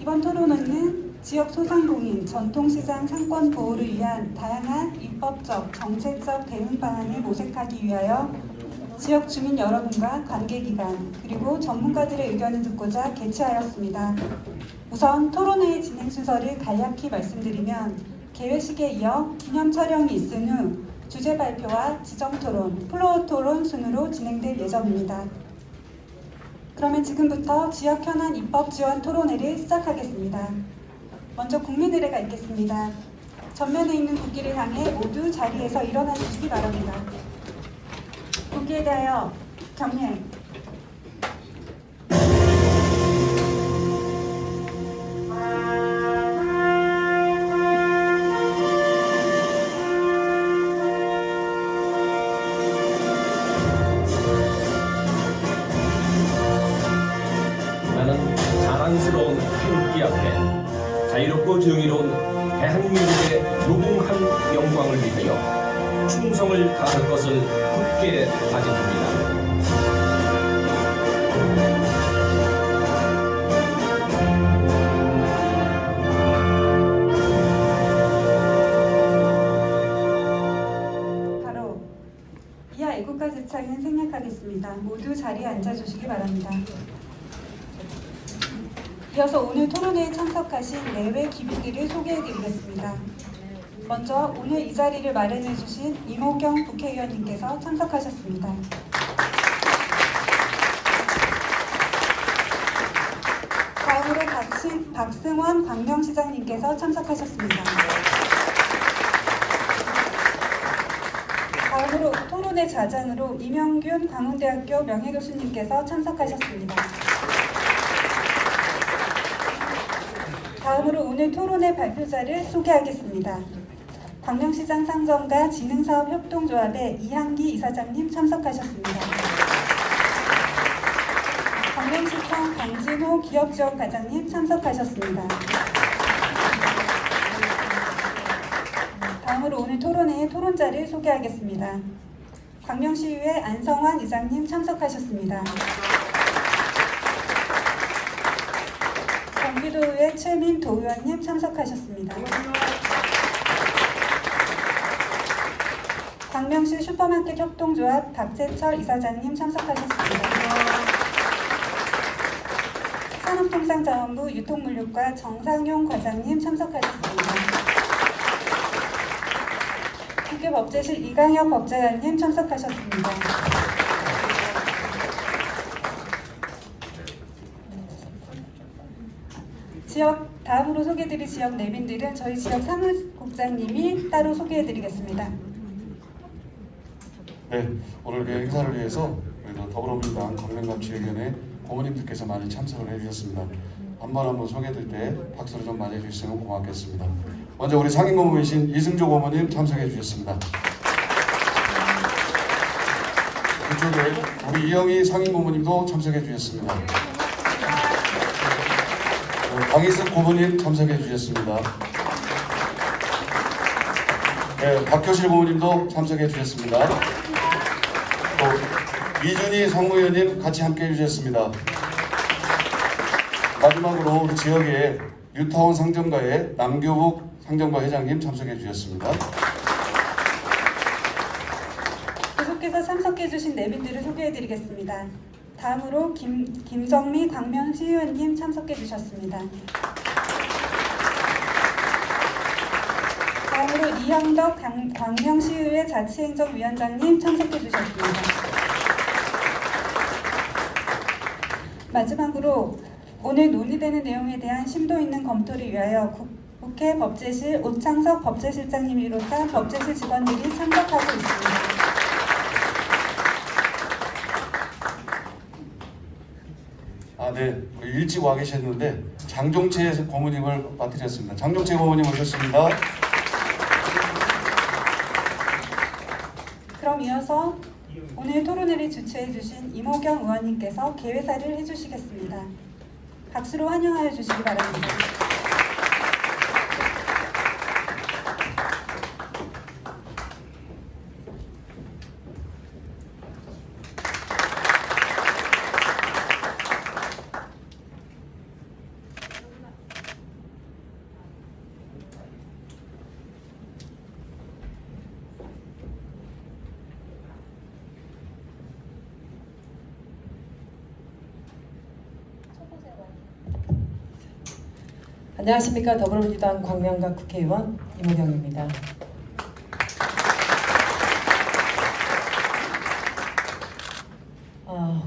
이번 토론회는 지역 소상공인, 전통시장 상권 보호를 위한 다양한 입법적, 정책적 대응 방안을 모색하기 위하여 지역 주민 여러분과 관계기관, 그리고 전문가들의 의견을 듣고자 개최하였습니다. 우선 토론회의 진행 순서를 간략히 말씀드리면 개회식에 이어 기념 촬영이 있은 후 주제 발표와 지정 토론, 플로어 토론 순으로 진행될 예정입니다. 그러면 지금부터 지역 현안 입법 지원 토론회를 시작하겠습니다. 먼저 국민의례가 있겠습니다. 전면에 있는 국기를 향해 모두 자리에서 일어나 주시기 바랍니다. 국기에 대하여 경례. 나는 자랑스러운 태극기 앞에 자유롭고 정의로운 대한민국의 무궁한 영광을 위하여 충성을 다할 것을 굳게 다짐합니다. 바로 이하 애국가 제창을 생략하겠습니다. 모두 자리에 앉아주시기 바랍니다. 이어서 오늘 토론회에 참석하신 내외 기빈들을 소개해드리겠습니다. 먼저 오늘 이 자리를 마련해주신 임호경 국회의원님께서 참석하셨습니다. 다음으로 박승원 광명시장님께서 참석하셨습니다. 다음으로 토론회 자장으로 이명균 광운대학교 명예교수님께서 참석하셨습니다. 다음으로 오늘 토론회 발표자를 소개하겠습니다. 광명시장 상점과 진흥사업협동조합의 이한기 이사장님 참석하셨습니다. 광명시청 강진호 기업지원과장님 참석하셨습니다. 다음으로 오늘 토론회의 토론자를 소개하겠습니다. 광명시의회 안성환 의장님 참석하셨습니다. 경기도의회 최민 도의원님 참석하셨습니다. 광명시 슈퍼마켓 협동조합 박재철 이사장님 참석하셨습니다. 산업통상자원부 유통물류과 정상용 과장님 참석하셨습니다. 국회법제실 이강혁 법제관님 참석하셨습니다. 다음으로 소개해드릴 지역 내빈들은 저희 지역 사무국장님이 따로 소개해드리겠습니다. 네, 오늘 이 행사를 위해서 더불어민주당 광명갑 지역위원회 고모님들께서 많이 참석을 해주셨습니다. 한 번 한 번 소개해드릴 때 박수로 좀 맞이해 주시면 고맙겠습니다. 먼저 우리 상임고문이신 이승조 고모님 참석해 주셨습니다. 그쪽에 우리 이영희 상임고문님도 참석해 주셨습니다. 강희석 고모님 참석해 주셨습니다. 네, 박효실 고모님도 참석해 주셨습니다. 또 이준희 상무위원님 같이 함께 해주셨습니다. 마지막으로 우리 지역의 뉴타운 상점가의 남교북 상점가 회장님 참석해 주셨습니다. 계속해서 참석해주신 내빈들을 소개해드리겠습니다. 다음으로 김정미 광명시의원님 참석해주셨습니다. 다음으로 이형덕 광명시의회 자치행정위원장님 참석해주셨습니다. 마지막으로 오늘 논의되는 내용에 대한 심도 있는 검토를 위하여 국회 법제실 오창석 법제실장님을 비롯한 법제실 직원들이 참석하고 있습니다. 네, 우리 일찍 와 계셨는데 장종채 고모님을 맡으셨습니다. 장종채 고모님 오셨습니다. 그럼 이어서 오늘 토론회를 주최해 주신 임호경 의원님께서 개회사를 해주시겠습니다. 박수로 환영하여 주시기 바랍니다. 안녕하십니까. 더불어민주당 광명갑 국회의원 이무경입니다.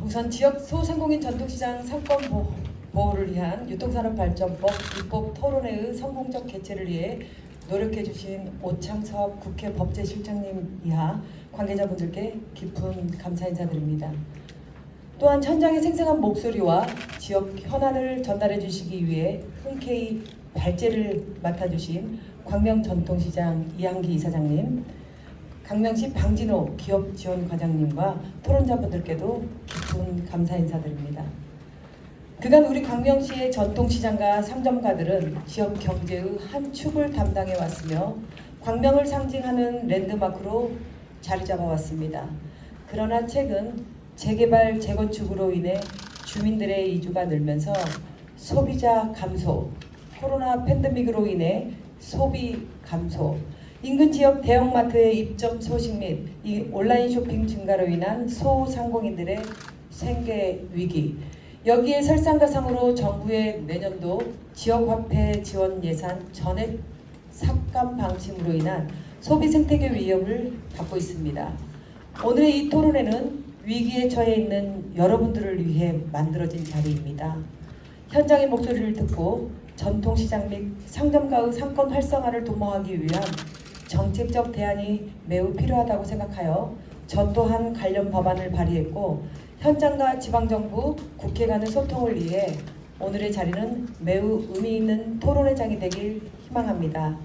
우선 지역 소상공인 전통시장 상권 보호를 위한 유통산업발전법 입법 토론회의 성공적 개최를 위해 노력해주신 오창섭 국회 법제실장님 이하 관계자분들께 깊은 감사 인사드립니다. 또한 현장의 생생한 목소리와 지역 현안을 전달해 주시기 위해 흔쾌히 발제를 맡아주신 광명 전통시장 이한기 이사장님, 강명시 방진호 기업지원과장님과 토론자분들께도 깊은 감사 인사드립니다. 그간 우리 광명시의 전통시장과 상점가들은 지역 경제의 한 축을 담당해 왔으며 광명을 상징하는 랜드마크로 자리 잡아왔습니다. 그러나 최근 재개발, 재건축으로 인해 주민들의 이주가 늘면서 소비자 감소, 코로나 팬데믹으로 인해 소비 감소, 인근 지역 대형마트의 입점 소식 및 이 온라인 쇼핑 증가로 인한 소상공인들의 생계 위기, 여기에 설상가상으로 정부의 내년도 지역화폐 지원 예산 전액 삭감 방침으로 인한 소비 생태계 위협을 받고 있습니다. 오늘의 이 토론회는 위기에 처해 있는 여러분들을 위해 만들어진 자리입니다. 현장의 목소리를 듣고 전통시장 및 상점가의 상권 활성화를 도모하기 위한 정책적 대안이 매우 필요하다고 생각하여 저 또한 관련 법안을 발의했고 현장과 지방정부, 국회 간의 소통을 위해 오늘의 자리는 매우 의미 있는 토론회장이 되길 희망합니다.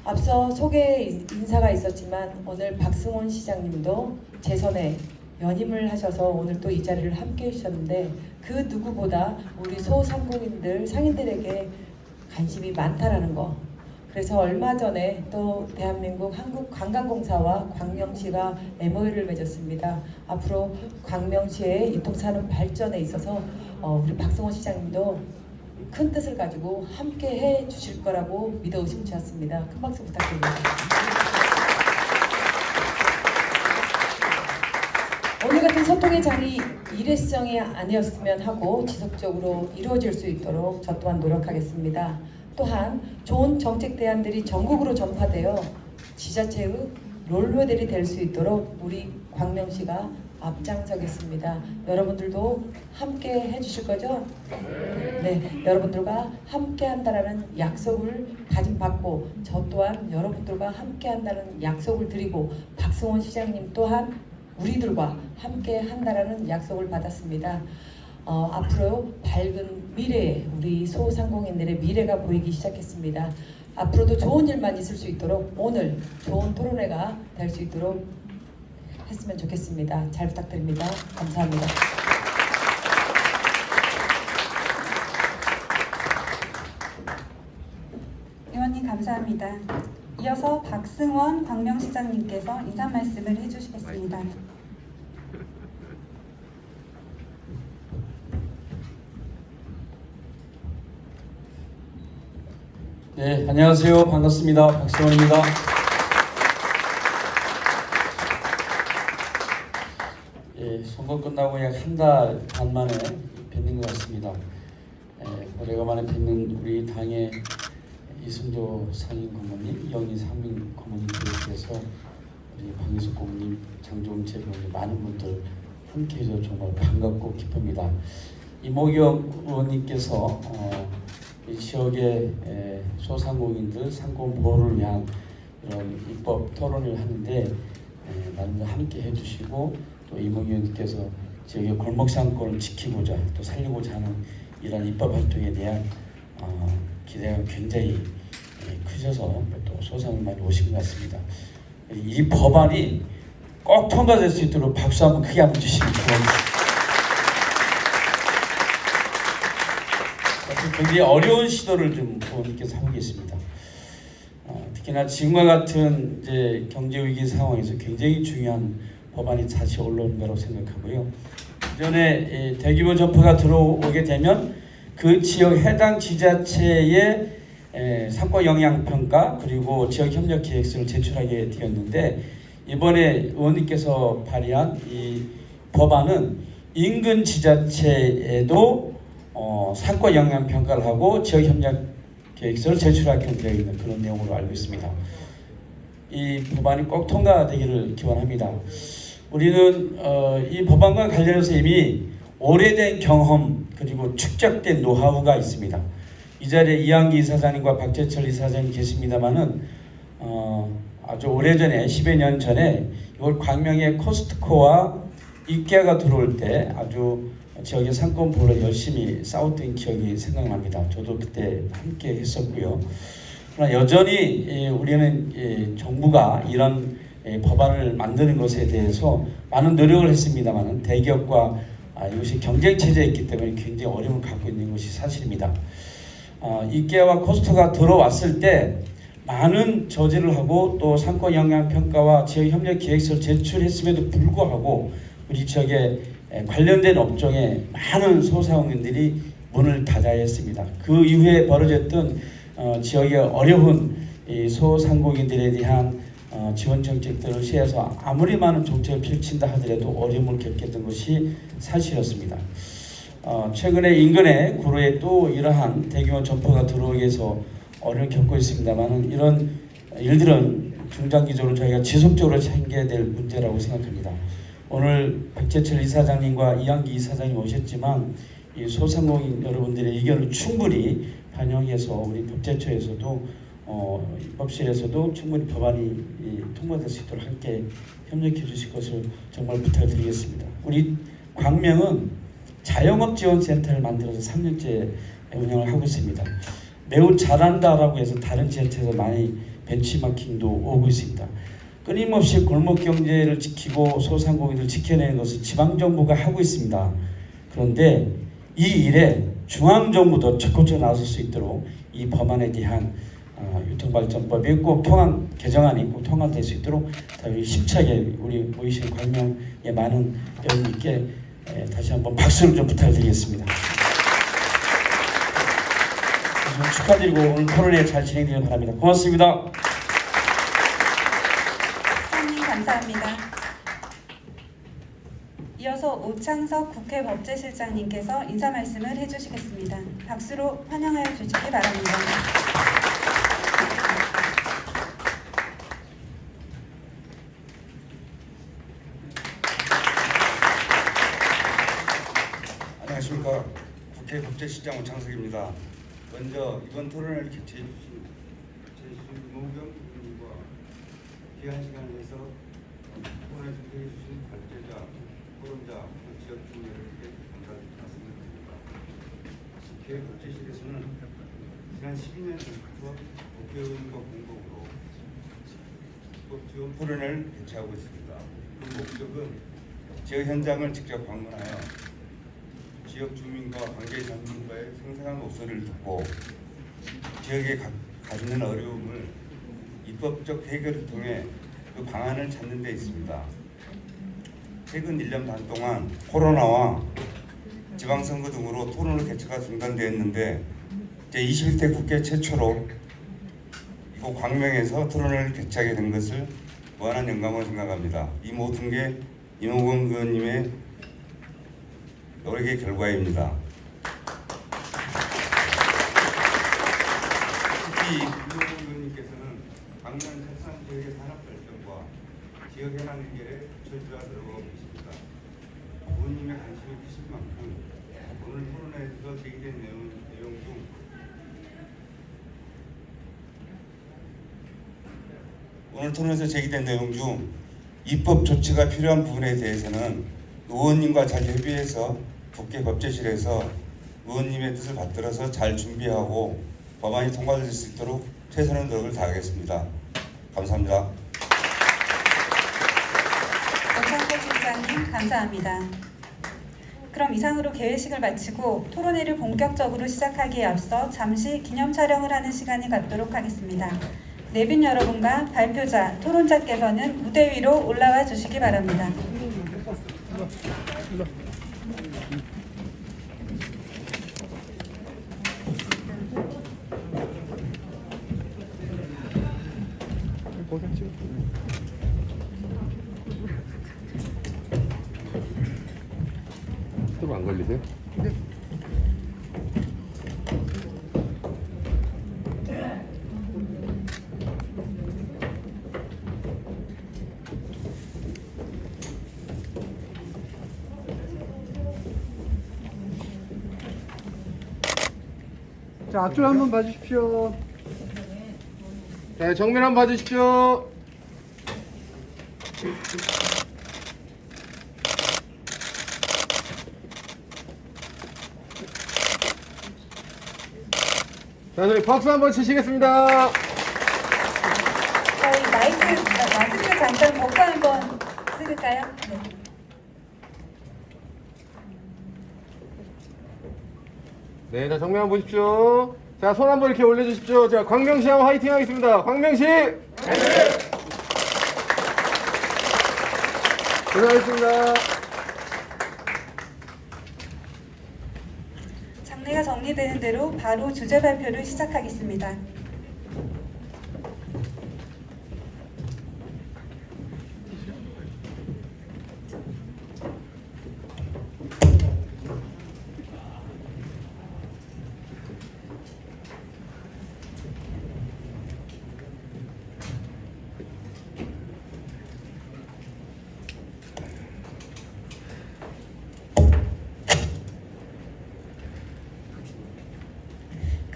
앞서 소개 인사가 있었지만 오늘 박승원 시장님도 재선에 연임을 하셔서 오늘 또 이 자리를 함께 해주셨는데 그 누구보다 우리 소상공인들, 상인들에게 관심이 많다라는 거. 그래서 얼마 전에 또 대한민국 한국관광공사와 광명시가 MOU를 맺었습니다. 앞으로 광명시의 유통산업 발전에 있어서 우리 박승원 시장님도 큰 뜻을 가지고 함께 해 주실 거라고 믿어 의심치 않습니다. 큰 박수 부탁드립니다. 오늘 같은 소통의 자리 일회성이 아니었으면 하고 지속적으로 이루어질 수 있도록 저 또한 노력하겠습니다. 또한 좋은 정책 대안들이 전국으로 전파되어 지자체의 롤모델이 될 수 있도록 우리 광명시가 앞장서겠습니다. 여러분들도 함께 해주실 거죠? 네, 여러분들과 함께 한다라는 약속을 다짐받고 저 또한 여러분들과 함께 한다는 약속을 드리고 박승원 시장님 또한 우리들과 함께 한다라는 약속을 받았습니다. 앞으로 밝은 미래에 우리 소상공인들의 미래가 보이기 시작했습니다. 앞으로도 좋은 일만 있을 수 있도록 오늘 좋은 토론회가 될 수 있도록 했으면 좋겠습니다. 잘 부탁드립니다. 감사합니다. 의원님 감사합니다. 이어서 박승원 광명시장님께서 인사 말씀을 해주시겠습니다. 네, 안녕하세요. 반갑습니다. 박승원입니다. 예, 선거 끝나고 약 한 달 반 만에 뵙는 것 같습니다. 오래간만에 뵙는 우리 당의 이승조 상임 고모님, 영희 상임 고모님께서 우리 방희숙 고모님, 장종채 고모님 많은 분들 함께해서 정말 반갑고 기쁩니다. 이모경 의원님께서 이 지역의 소상공인들 상권 보호를 위한 이런 입법 토론을 하는데 나름대로 함께 해주시고 또 이모경 의원님께서 지역의 골목 상권을 지키고자 또 살리고자 하는 이런 입법 활동에 대한 기대가 굉장히 크셔서 또 소상공인 많이 오신 것 같습니다. 이 법안이 꼭 통과될 수 있도록 박수 한번 크게 한번 주시면 고맙습니다. 굉장히 어려운 시도를 좀 의원님께서 하고 계십니다. 특히나 지금과 같은 이제 경제 위기 상황에서 굉장히 중요한 법안이 다시 올라오는 거라고 생각하고요. 이전에 대규모 전파가 들어오게 되면 그 지역 해당 지자체의 상권 영향 평가 그리고 지역 협력 계획서를 제출하게 되었는데 이번에 의원님께서 발의한 이 법안은 인근 지자체에도 상권 영향 평가를 하고 지역 협력 계획서를 제출하기로 되어 있는 그런 내용으로 알고 있습니다. 이 법안이 꼭 통과되기를 기원합니다. 우리는 이 법안과 관련해서 이미 오래된 경험 그리고 축적된 노하우가 있습니다. 이 자리에 이한기 이사장님과 박재철 이사장님 계십니다만은 아주 오래전에 10여 년 전에 이걸 광명의 코스트코와 이케아가 들어올 때 아주 지역의 상권 보호를 열심히 싸웠던 기억이 생각납니다. 저도 그때 함께 했었고요. 그러나 여전히 우리는 정부가 이런 법안을 만드는 것에 대해서 많은 노력을 했습니다만 대기업과 이것이 경쟁 체제에 있기 때문에 굉장히 어려움을 갖고 있는 것이 사실입니다. 이케아와 코스트코가 들어왔을 때 많은 저지를 하고 또 상권 영향 평가와 지역 협력 계획서를 제출했음에도 불구하고 우리 지역에 관련된 업종에 많은 소상공인들이 문을 닫아야 했습니다. 그 이후에 벌어졌던 지역의 어려운 이 소상공인들에 대한 지원 정책들을 시해서 아무리 많은 정책을 펼친다 하더라도 어려움을 겪었던 것이 사실이었습니다. 최근에 인근의 구로에 또 이러한 대규모 점포가 들어오기 위해서 어려움을 겪고 있습니다만 이런 일들은 중장기적으로 저희가 지속적으로 챙겨야 될 문제라고 생각합니다. 오늘 박재철 이사장님과 이한기 이사장님 오셨지만 이 소상공인 여러분들의 의견을 충분히 반영해서 우리 법제처에서도 입법실에서도 충분히 법안이 통과될 수 있도록 함께 협력해 주실 것을 정말 부탁드리겠습니다. 우리 광명은 자영업 지원센터를 만들어서 3년째 운영을 하고 있습니다. 매우 잘한다라고 해서 다른 지자체에서 많이 벤치마킹도 오고 있습니다. 끊임없이 골목 경제를 지키고 소상공인을 지켜내는 것을 지방정부가 하고 있습니다. 그런데 이 일에 중앙정부도 적극적으로 나설 수 있도록 이 법안에 대한 유통발전법이 꼭 개정안이 꼭 통과될 수 있도록 힘차게 우리 모이신 광명의 많은 여러분께 다시 한번 박수를 좀 부탁드리겠습니다. 축하드리고 오늘 토론회 잘 진행되길 바랍니다. 고맙습니다. 시장님 감사합니다. 이어서 오창석 국회 법제실장님께서 인사 말씀을 해주시겠습니다. 박수로 환영하여 주시기 바랍니다. 안녕하십니까. 국회 법제실장 오창석입니다. 먼저 이번 토론회를 개최해 주신 노무경 의원님과 귀한 시간을 내서 토론회 준비해 주신 발제자, 토론자, 지역 주민 여러분께 감사를 말씀드립니다. 국회 법제실에서는 지난 12년 전부터 국회의원과 공동으로 입법 지원 토론회를 개최하고 있습니다. 그 목적은 지역 현장을 직접 방문하여 지역 주민과 관계 전문가의 생생한 목소리를 듣고 지역에 가지고 있는 어려움을 입법적 해결을 통해 그 방안을 찾는 데 있습니다. 최근 1년 반 동안 코로나와 지방선거 등으로 토론회 개최가 중단되었는데 제21대 국회 최초로 이곳 광명에서 토론회를 개최하게 된 것을 무한한 영광으로 생각합니다. 이 모든 게 임호건 의원님의 노력의 결과입니다. 특히 임호건 의원님께서는 광명 태산 지역의 산업 발전과 지역 현안 해결에 철저히 들어가고 계십니다. 의원님의 관심이 크신 만큼 오늘 토론회에서 제기된 내용 중 오늘 토론에서 제기된 내용 중 입법 조치가 필요한 부분에 대해서는 의원님과 잘 협의해서 국회 법제실에서 의원님의 뜻을 받들어서 잘 준비하고 법안이 통과될 수 있도록 최선의 노력을 다하겠습니다. 감사합니다. 오창석 실장님 감사합니다. 그럼 이상으로 개회식을 마치고 토론회를 본격적으로 시작하기에 앞서 잠시 기념 촬영을 하는 시간을 갖도록 하겠습니다. 내빈 여러분과 발표자, 토론자께서는 무대 위로 올라와 주시기 바랍니다. 또 안 걸리세요? 네. 자, 앞줄 한번 봐주십시오. 자, 정면 한번 봐주십시오. 자, 저희 박수 한번 치시겠습니다. 저희 마스크 잠깐 벗고 한번 찍을까요? 네. 네, 자, 정면 한번 보십시오. 자, 손 한번 이렇게 올려주십시오. 자, 광명시 한번 화이팅 하겠습니다. 광명시! 고생하셨습니다. 장례가 정리되는 대로 바로 주제 발표를 시작하겠습니다.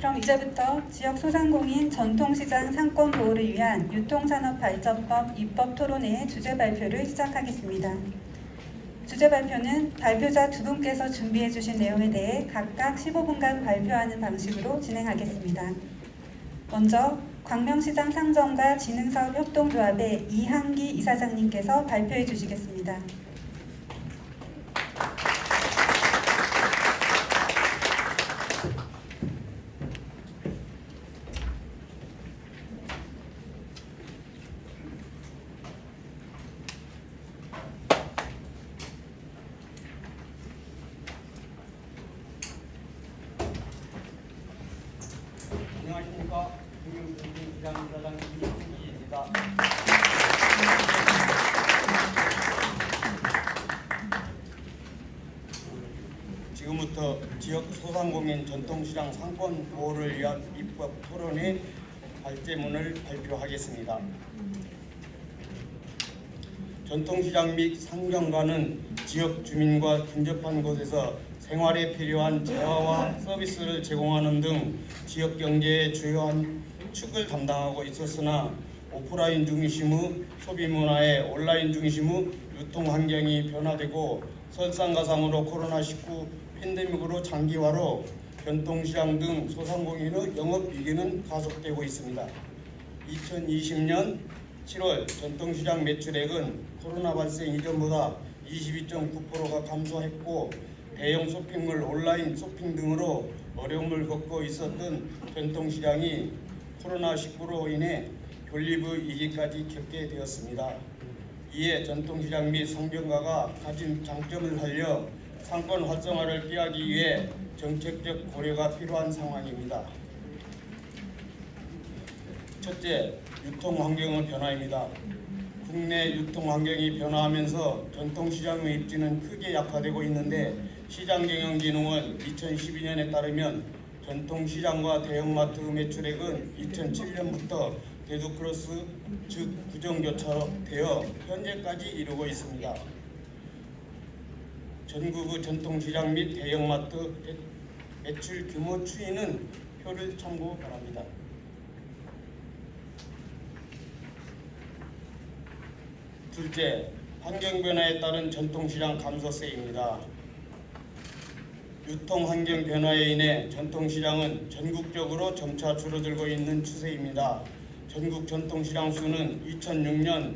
그럼 이제부터 지역 소상공인 전통시장 상권 보호를 위한 유통산업발전법 입법 토론회의 주제 발표를 시작하겠습니다. 주제 발표는 발표자 두 분께서 준비해 주신 내용에 대해 각각 15분간 발표하는 방식으로 진행하겠습니다. 먼저 광명시장 상점과 진흥사업협동조합의 이한기 이사장님께서 발표해 주시겠습니다. 안녕하십니까. 김영순시장 이사장 김영순입니다. 지금부터 지역 소상공인 전통시장 상권 보호를 위한 입법 토론회 발제문을 발표하겠습니다. 전통시장 및 상점가는 지역 주민과 근접한 곳에서 생활에 필요한 재화와 서비스를 제공하는 등 지역 경제의 주요한 축을 담당하고 있었으나 오프라인 중심의 소비 문화에 온라인 중심의 유통 환경이 변화되고 설상가상으로 코로나19 팬데믹으로 장기화로 전통시장 등 소상공인의 영업 위기는 가속되고 있습니다. 2020년 7월 전통시장 매출액은 코로나 발생 이전보다 22.9%가 감소했고 대형 쇼핑몰, 온라인 쇼핑 등으로 어려움을 겪고 있었던 전통시장이 코로나19로 인해 존립의 위기까지 겪게 되었습니다. 이에 전통시장 및 상점가가 가진 장점을 살려 상권 활성화를 꾀하기 위해 정책적 고려가 필요한 상황입니다. 첫째, 유통 환경의 변화입니다. 국내 유통 환경이 변화하면서 전통시장의 입지는 크게 약화되고 있는데 시장경영진흥원 2012년에 따르면 전통시장과 대형마트 매출액은 2007년부터 데드크로스 즉 부정교차되어 현재까지 이루고 있습니다. 전국의 전통시장 및 대형마트 매출 규모 추이는 표를 참고 바랍니다. 둘째, 환경 변화에 따른 전통시장 감소세입니다. 유통 환경 변화에 인해 전통시장은 전국적으로 점차 줄어들고 있는 추세입니다. 전국 전통시장 수는 2006년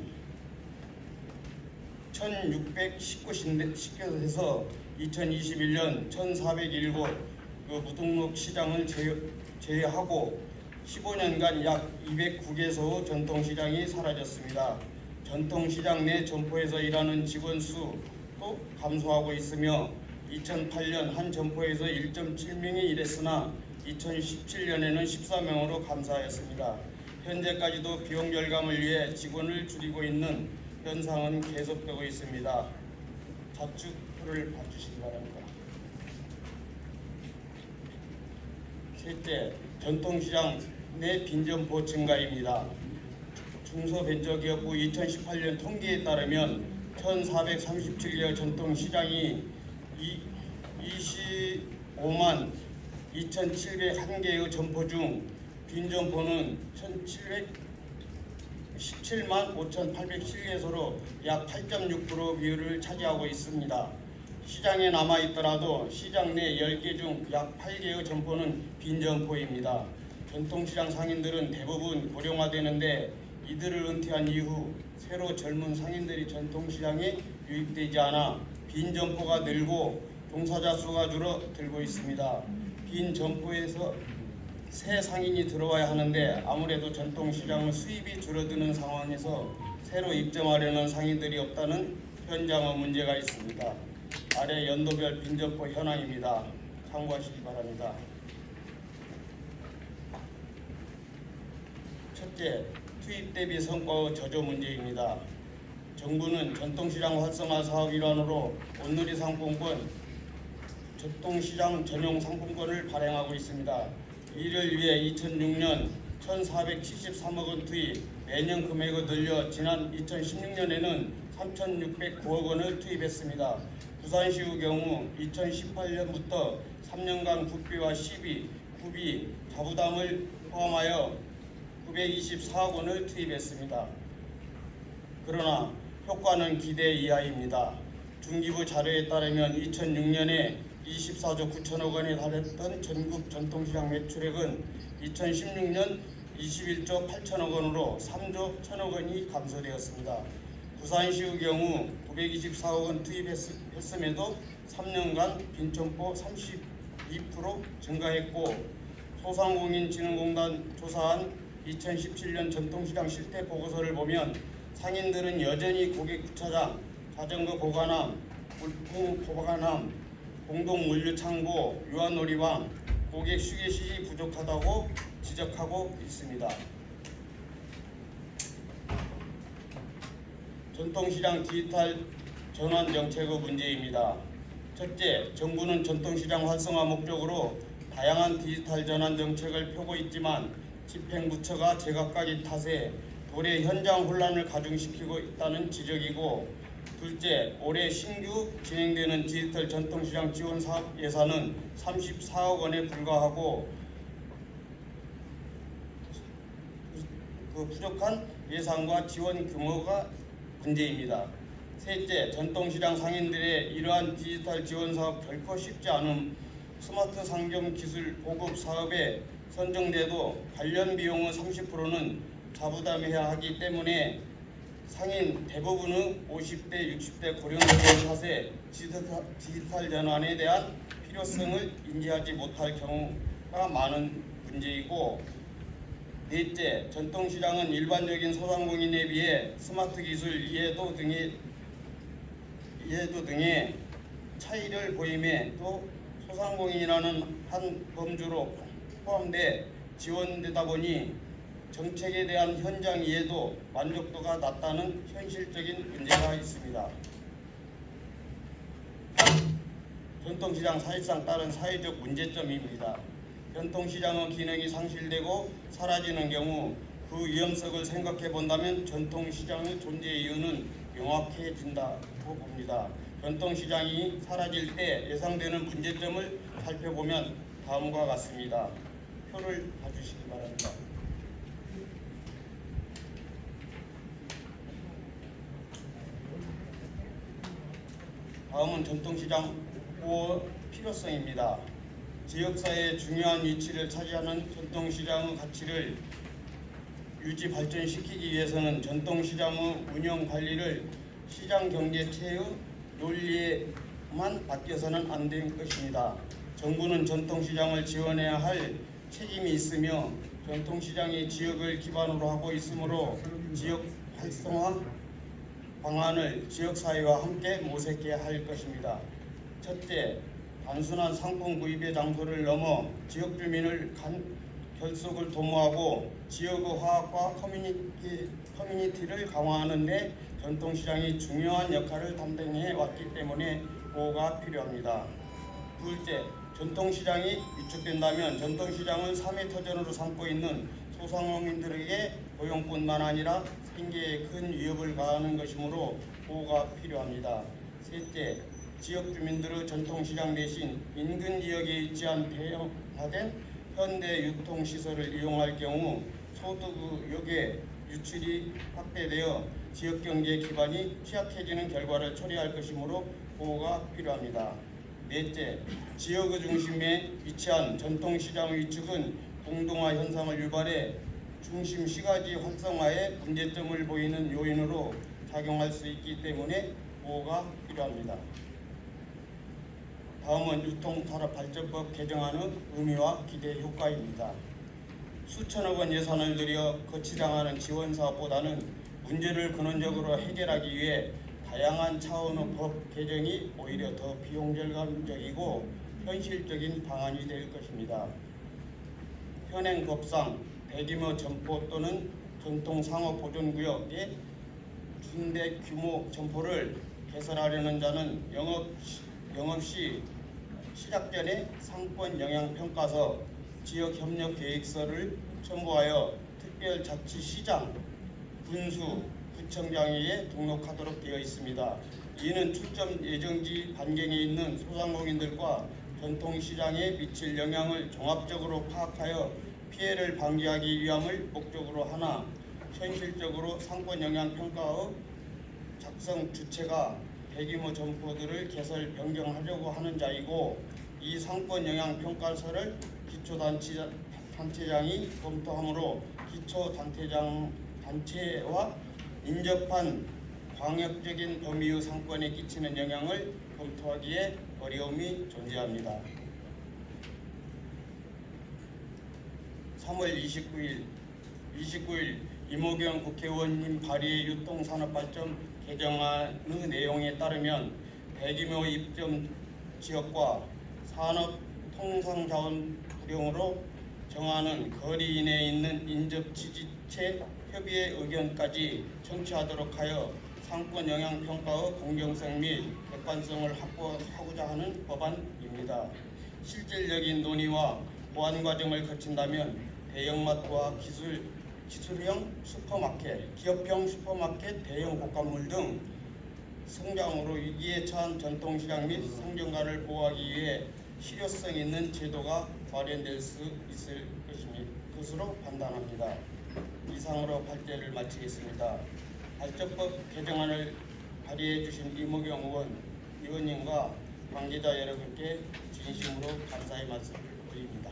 1619곳에서 2021년 1401곳 무등록 시장을 제외하고 15년간 약 209개소의 전통시장이 사라졌습니다. 전통시장 내 점포에서 일하는 직원 수도 감소하고 있으며 2008년 한 점포에서 1.7명이 일했으나 2017년에는 14명으로 감소하였습니다. 현재까지도 비용 절감을 위해 직원을 줄이고 있는 현상은 계속되고 있습니다. 자축표를 봐주시기 바랍니다. 셋째, 전통시장 내 빈점포 증가입니다. 중소벤처기업부 2018년 통계에 따르면 1437개 전통시장이 25만 2,701개의 점포 중 빈 점포는 1,717만 5,807개소로 약 8.6% 비율을 차지하고 있습니다. 시장에 남아있더라도 시장 내 10개 중 약 8개의 점포는 빈 점포입니다. 전통시장 상인들은 대부분 고령화되는데 이들을 은퇴한 이후 새로 젊은 상인들이 전통시장에 유입되지 않아 빈 점포가 늘고 종사자 수가 줄어들고 있습니다. 빈 점포에서 새 상인이 들어와야 하는데 아무래도 전통시장의 수입이 줄어드는 상황에서 새로 입점하려는 상인들이 없다는 현장의 문제가 있습니다. 아래 연도별 빈점포 현황입니다. 참고하시기 바랍니다. 첫째, 투입 대비 성과의 저조 문제입니다. 정부는 전통시장 활성화 사업 일환으로 온누리 상품권, 전통시장 전용 상품권을 발행하고 있습니다. 이를 위해 2006년 1,473억 원 투입, 매년 금액을 늘려 지난 2016년에는 3,609억 원을 투입했습니다. 부산시의 경우 2018년부터 3년간 국비와 시비, 구비, 자부담을 포함하여 924억 원을 투입했습니다. 그러나 효과는 기대 이하입니다. 중기부 자료에 따르면 2006년에 24조 9천억 원에 달했던 전국 전통시장 매출액은 2016년 21조 8천억 원으로 3조 1천억 원이 감소되었습니다. 부산시의 경우 924억 원 투입했음에도 3년간 빈점포 32% 증가했고 소상공인진흥공단 조사한 2017년 전통시장 실태 보고서를 보면 상인들은 여전히 고객 주차장, 자전거 보관함, 물품 보관함, 공동 물류 창고, 유아놀이방, 고객 휴게실이 부족하다고 지적하고 있습니다. 전통시장 디지털 전환 정책의 문제입니다. 첫째, 정부는 전통시장 활성화 목적으로 다양한 디지털 전환 정책을 펴고 있지만 집행부처가 제각각의 탓에 도래 현장 혼란을 가중시키고 있다는 지적이고, 둘째, 올해 신규 진행되는 디지털 전통시장 지원 사업 예산은 34억 원에 불과하고 그 부족한 예산과 지원 규모가 문제입니다. 셋째, 전통시장 상인들의 이러한 디지털 지원 사업 결코 쉽지 않은 스마트 상점 기술 보급 사업에 선정돼도 관련 비용의 30%는 자부담해야 하기 때문에 상인 대부분의 50대, 60대 고령자의 탓에 디지털 전환에 대한 필요성을 인지하지 못할 경우가 많은 문제이고, 넷째, 전통시장은 일반적인 소상공인에 비해 스마트 기술 이해도 등의 차이를 보임에 또 소상공인이라는 한 범주로 포함돼 지원되다 보니 정책에 대한 현장 이해도 만족도가 낮다는 현실적인 문제가 있습니다. 전통시장 사실상 다른 사회적 문제점입니다. 전통시장의 기능이 상실되고 사라지는 경우 그 위험성을 생각해 본다면 전통시장의 존재 이유는 명확해진다고 봅니다. 전통시장이 사라질 때 예상되는 문제점을 살펴보면 다음과 같습니다. 표를 봐주시기 바랍니다. 다음은 전통시장 보호 필요성입니다. 지역사회의 중요한 위치를 차지하는 전통시장의 가치를 유지 발전시키기 위해서는 전통시장의 운영 관리를 시장경제체의 논리에만 맡겨서는 안 될 것입니다. 정부는 전통시장을 지원해야 할 책임이 있으며 전통시장이 지역을 기반으로 하고 있으므로 지역 활성화 방안을 지역사회와 함께 모색해야 할 것입니다. 첫째, 단순한 상품 구입의 장소를 넘어 지역 주민을 결속을 도모하고 지역의 화합과 커뮤니티를 강화하는 데 전통시장이 중요한 역할을 담당해 왔기 때문에 보호가 필요합니다. 둘째, 전통시장이 위축된다면 전통시장은 3회 터전으로 삼고 있는 소상공인들에게 고용뿐만 아니라 생계에 큰 위협을 가하는 것이므로 보호가 필요합니다. 셋째, 지역 주민들의 전통시장 대신 인근 지역에 위치한 대형 고도화된 현대 유통시설을 이용할 경우 소득역의 유출이 확대되어 지역경제 기반이 취약해지는 결과를 초래할 것이므로 보호가 필요합니다. 넷째, 지역의 중심에 위치한 전통시장 위축은 공동화 현상을 유발해 중심 시가지 활성화에 문제점을 보이는 요인으로 작용할 수 있기 때문에 보호가 필요합니다. 다음은 유통산업발전법 개정안의 의미와 기대 효과입니다. 수천억 원 예산을 들여 거치장하는 지원 사업보다는 문제를 근원적으로 해결하기 위해 다양한 차원의 법 개정이 오히려 더 비용 절감적이고 현실적인 방안이 될 것입니다. 현행 법상 대규모 점포 또는 전통상업보존구역에 중대 규모 점포를 개설하려는 자는 영업시 시작 전에 상권 영향평가서, 지역협력계획서를 첨부하여 특별자치시장, 군수, 구청장에게 등록하도록 되어 있습니다. 이는 출점 예정지 반경에 있는 소상공인들과 전통시장에 미칠 영향을 종합적으로 파악하여 피해를 방지하기 위함을 목적으로 하나 현실적으로 상권 영향평가의 작성 주체가 대규모 점포들을 개설 변경하려고 하는 자이고, 이 상권 영향평가서를 기초단체장이 검토하므로 기초단체와 인접한 광역적인 범위의 상권에 끼치는 영향을 검토하기에 어려움이 존재합니다. 3월 29일 이모경 국회의원님 발의 유통산업발전 개정안의 내용에 따르면 대규모 입점 지역과 산업통상자원 부령으로 정하는 거리 이내에 있는 인접지지체 협의회 의견까지 청취하도록 하여 상권 영향평가의 공정성 및 객관성을 확보하고자 하는 법안입니다. 실질적인 논의와 보완 과정을 거친다면 대형마트와 기술형 슈퍼마켓, 기업형 슈퍼마켓, 대형 복합물 등 성장으로 위기에 처한 전통시장 및 상점가를 보호하기 위해 실효성 있는 제도가 마련될 수 있을 것으로 판단합니다. 이상으로 발제를 마치겠습니다. 발전법 개정안을 발의해 주신 이모경 의원님과 관계자 여러분께 진심으로 감사의 말씀을 드립니다.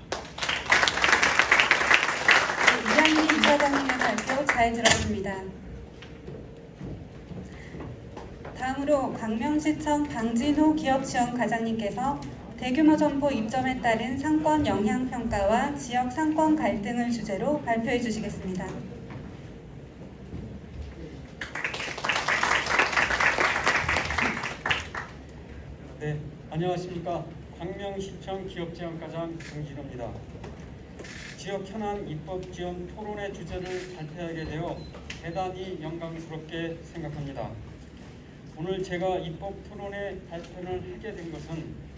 이장희 이사장님의 발표 잘 들었습니다. 다음으로 광명시청 방진호 기업지원과장님께서 대규모 점포 입점에 따른 상권 영향평가와 지역 상권 갈등을 주제로 발표해 주시겠습니다. 네, 안녕하십니까. 광명시청 기업지원과장 정진호입니다. 지역 현안 입법 지원 토론회 주제를 발표하게 되어 대단히 영광스럽게 생각합니다. 오늘 제가 입법 토론회 발표를 하게 된 것은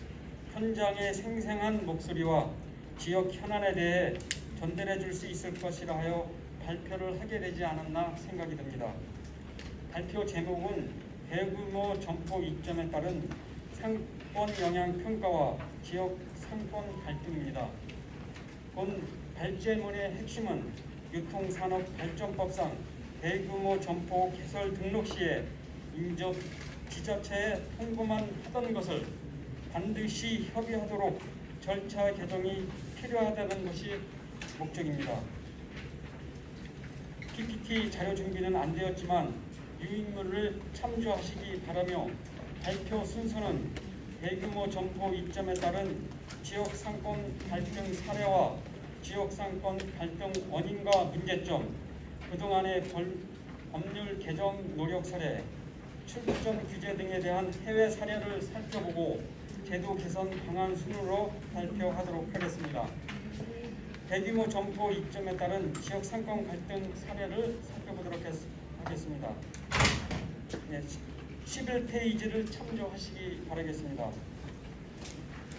현장의 생생한 목소리와 지역 현안에 대해 전달해 줄 수 있을 것이라 하여 발표를 하게 되지 않았나 생각이 듭니다. 발표 제목은 대규모 점포 입점에 따른 상권 영향 평가와 지역 상권 갈등입니다. 본 발제문의 핵심은 유통산업발전법상 대규모 점포 개설 등록 시에 인접 지자체에 통보만 하던 것을 반드시 협의하도록 절차 개정이 필요하다는 것이 목적입니다. PPT 자료 준비는 안 되었지만 유인물을 참조하시기 바라며 발표 순서는 대규모 점포 입점에 따른 지역 상권 갈등 사례와 지역 상권 갈등 원인과 문제점, 그동안의 법률 개정 노력 사례, 출점 규제 등에 대한 해외 사례를 살펴보고 제도 개선 방안 순으로 발표하도록 하겠습니다. 대규모 점포 입점에 따른 지역 상권 갈등 사례를 살펴보도록 하겠습니다. 네, 11페이지를 참조하시기 바라겠습니다.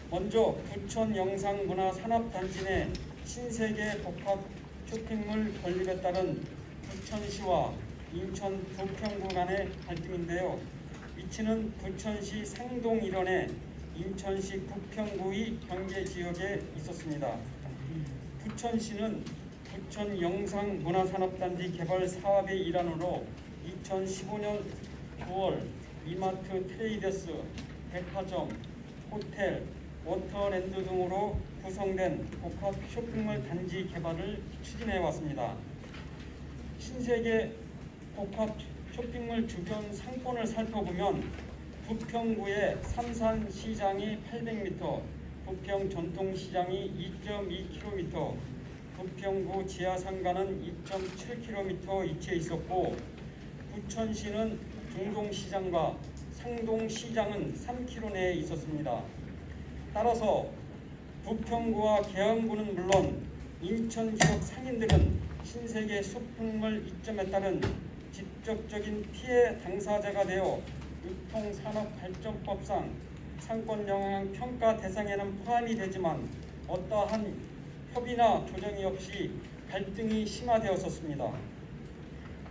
먼저 부천 영상문화산업단지 내 신세계 복합 쇼핑몰 건립에 따른 부천시와 인천 부평구 간의 갈등인데요. 위치는 부천시 상동 일원의 인천시 부평구의 경계 지역에 있었습니다. 부천시는 부천 영상문화산업단지 개발 사업의 일환으로 2015년 9월 이마트 트레이더스, 백화점, 호텔, 워터랜드 등으로 구성된 복합 쇼핑몰 단지 개발을 추진해 왔습니다. 신세계 복합 쇼핑몰 주변 상권을 살펴보면 부평구의 삼산시장이 800m, 부평 전통시장이 2.2km, 부평구 지하상가는 2.7km 위치해 있었고, 부천시는 중동시장과 상동시장은 3km 내에 있었습니다. 따라서 부평구와 계양구는 물론 인천 지역 상인들은 신세계 쇼핑몰 이점에 따른 직접적인 피해 당사자가 되어 유통산업발전법상 상권영향평가 대상에는 포함이 되지만 어떠한 협의나 조정이 없이 갈등이 심화되었었습니다.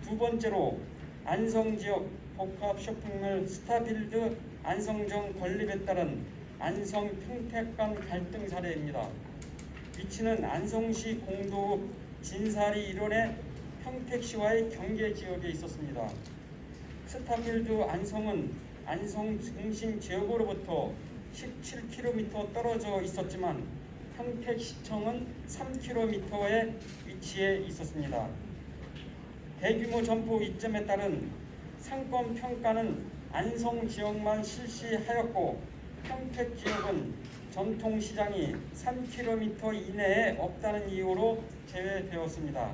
두 번째로 안성지역 복합 쇼핑몰 스타필드 안성정 건립에 따른 안성 평택 간 갈등 사례입니다. 위치는 안성시 공도읍 진사리 일원의 평택시와의 경계 지역에 있었습니다. 스타필드 안성은 안성 중심 지역으로부터 17km 떨어져 있었지만 평택시청은 3km에 위치해 있었습니다. 대규모 점포 이점에 따른 상권 평가는 안성 지역만 실시하였고 평택 지역은 전통시장이 3km 이내에 없다는 이유로 제외되었습니다.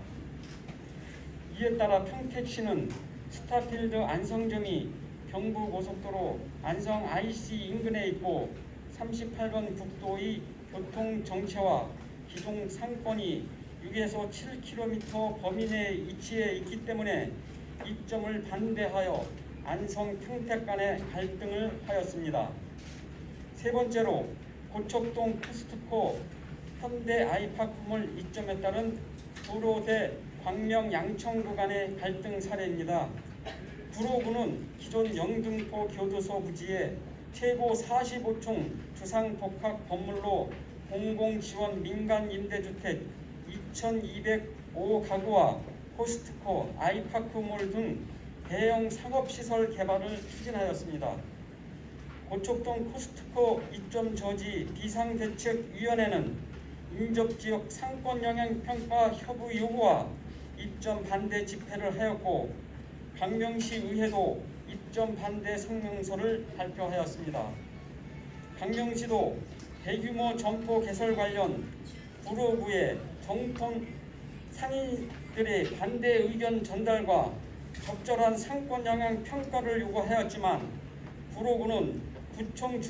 이에 따라 평택시는 스타필드 안성점이 경부고속도로 안성 IC 인근에 있고 38번 국도의 교통정체와 기동 상권이 6에서 7km 범위 내에 위치해 있기 때문에 입점을 반대하여 안성 평택 간의 갈등을 하였습니다. 세 번째로 고척동 코스트코 현대 아이파크몰 입점에 따른 구로대 광명 양천구 간의 갈등 사례입니다. 구로구는 기존 영등포 교도소 부지에 최고 45층 주상복합 건물로 공공지원 민간임대주택 2,205가구와 코스트코, 아이파크몰 등 대형 상업시설 개발을 추진하였습니다. 고척동 코스트코 입점 저지 비상대책위원회는 인접지역 상권영향평가 협의 요구와 입점 반대 집회를 하였고 강명시 의회도 입점 반대 성명서를 발표하였습니다. 강명시도 대규모 점포 개설 관련 구로구의 정통 상인들의 반대 의견 전달과 적절한 상권 영향 평가를 요구하였지만 구로구는 구청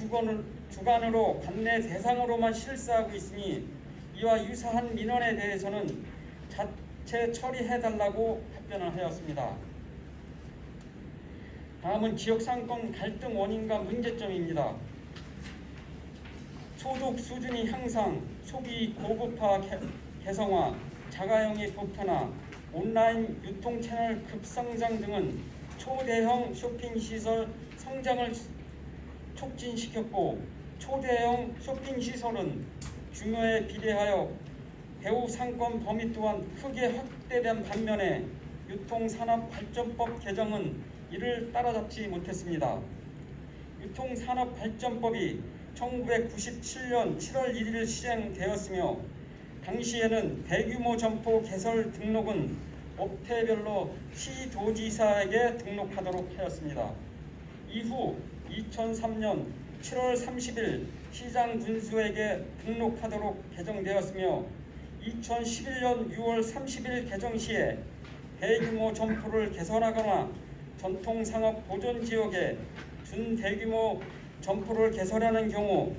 주관으로 관내 대상으로만 실시하고 있으니 이와 유사한 민원에 대해서는 자체 처리해달라고 답변을 하였습니다. 다음은 지역 상권 갈등 원인과 문제점입니다. 소득 수준이 향상, 소비 고급화 개성화, 자가용이 보편화, 온라인 유통 채널 급성장 등은 초대형 쇼핑시설 성장을 촉진시켰고 초대형 쇼핑시설은 규모에 비례하여 배후 상권 범위 또한 크게 확대된 반면에 유통산업발전법 개정은 이를 따라잡지 못했습니다. 유통산업발전법이 1997년 7월 1일 시행되었으며 당시에는 대규모 점포 개설 등록은 업태별로 시도지사에게 등록하도록 하였습니다. 이후 2003년 7월 30일 시장 군수에게 등록하도록 개정되었으며 2011년 6월 30일 개정 시에 대규모 점포를 개설하거나 전통상업 보존지역에 준대규모 점포를 개설하는 경우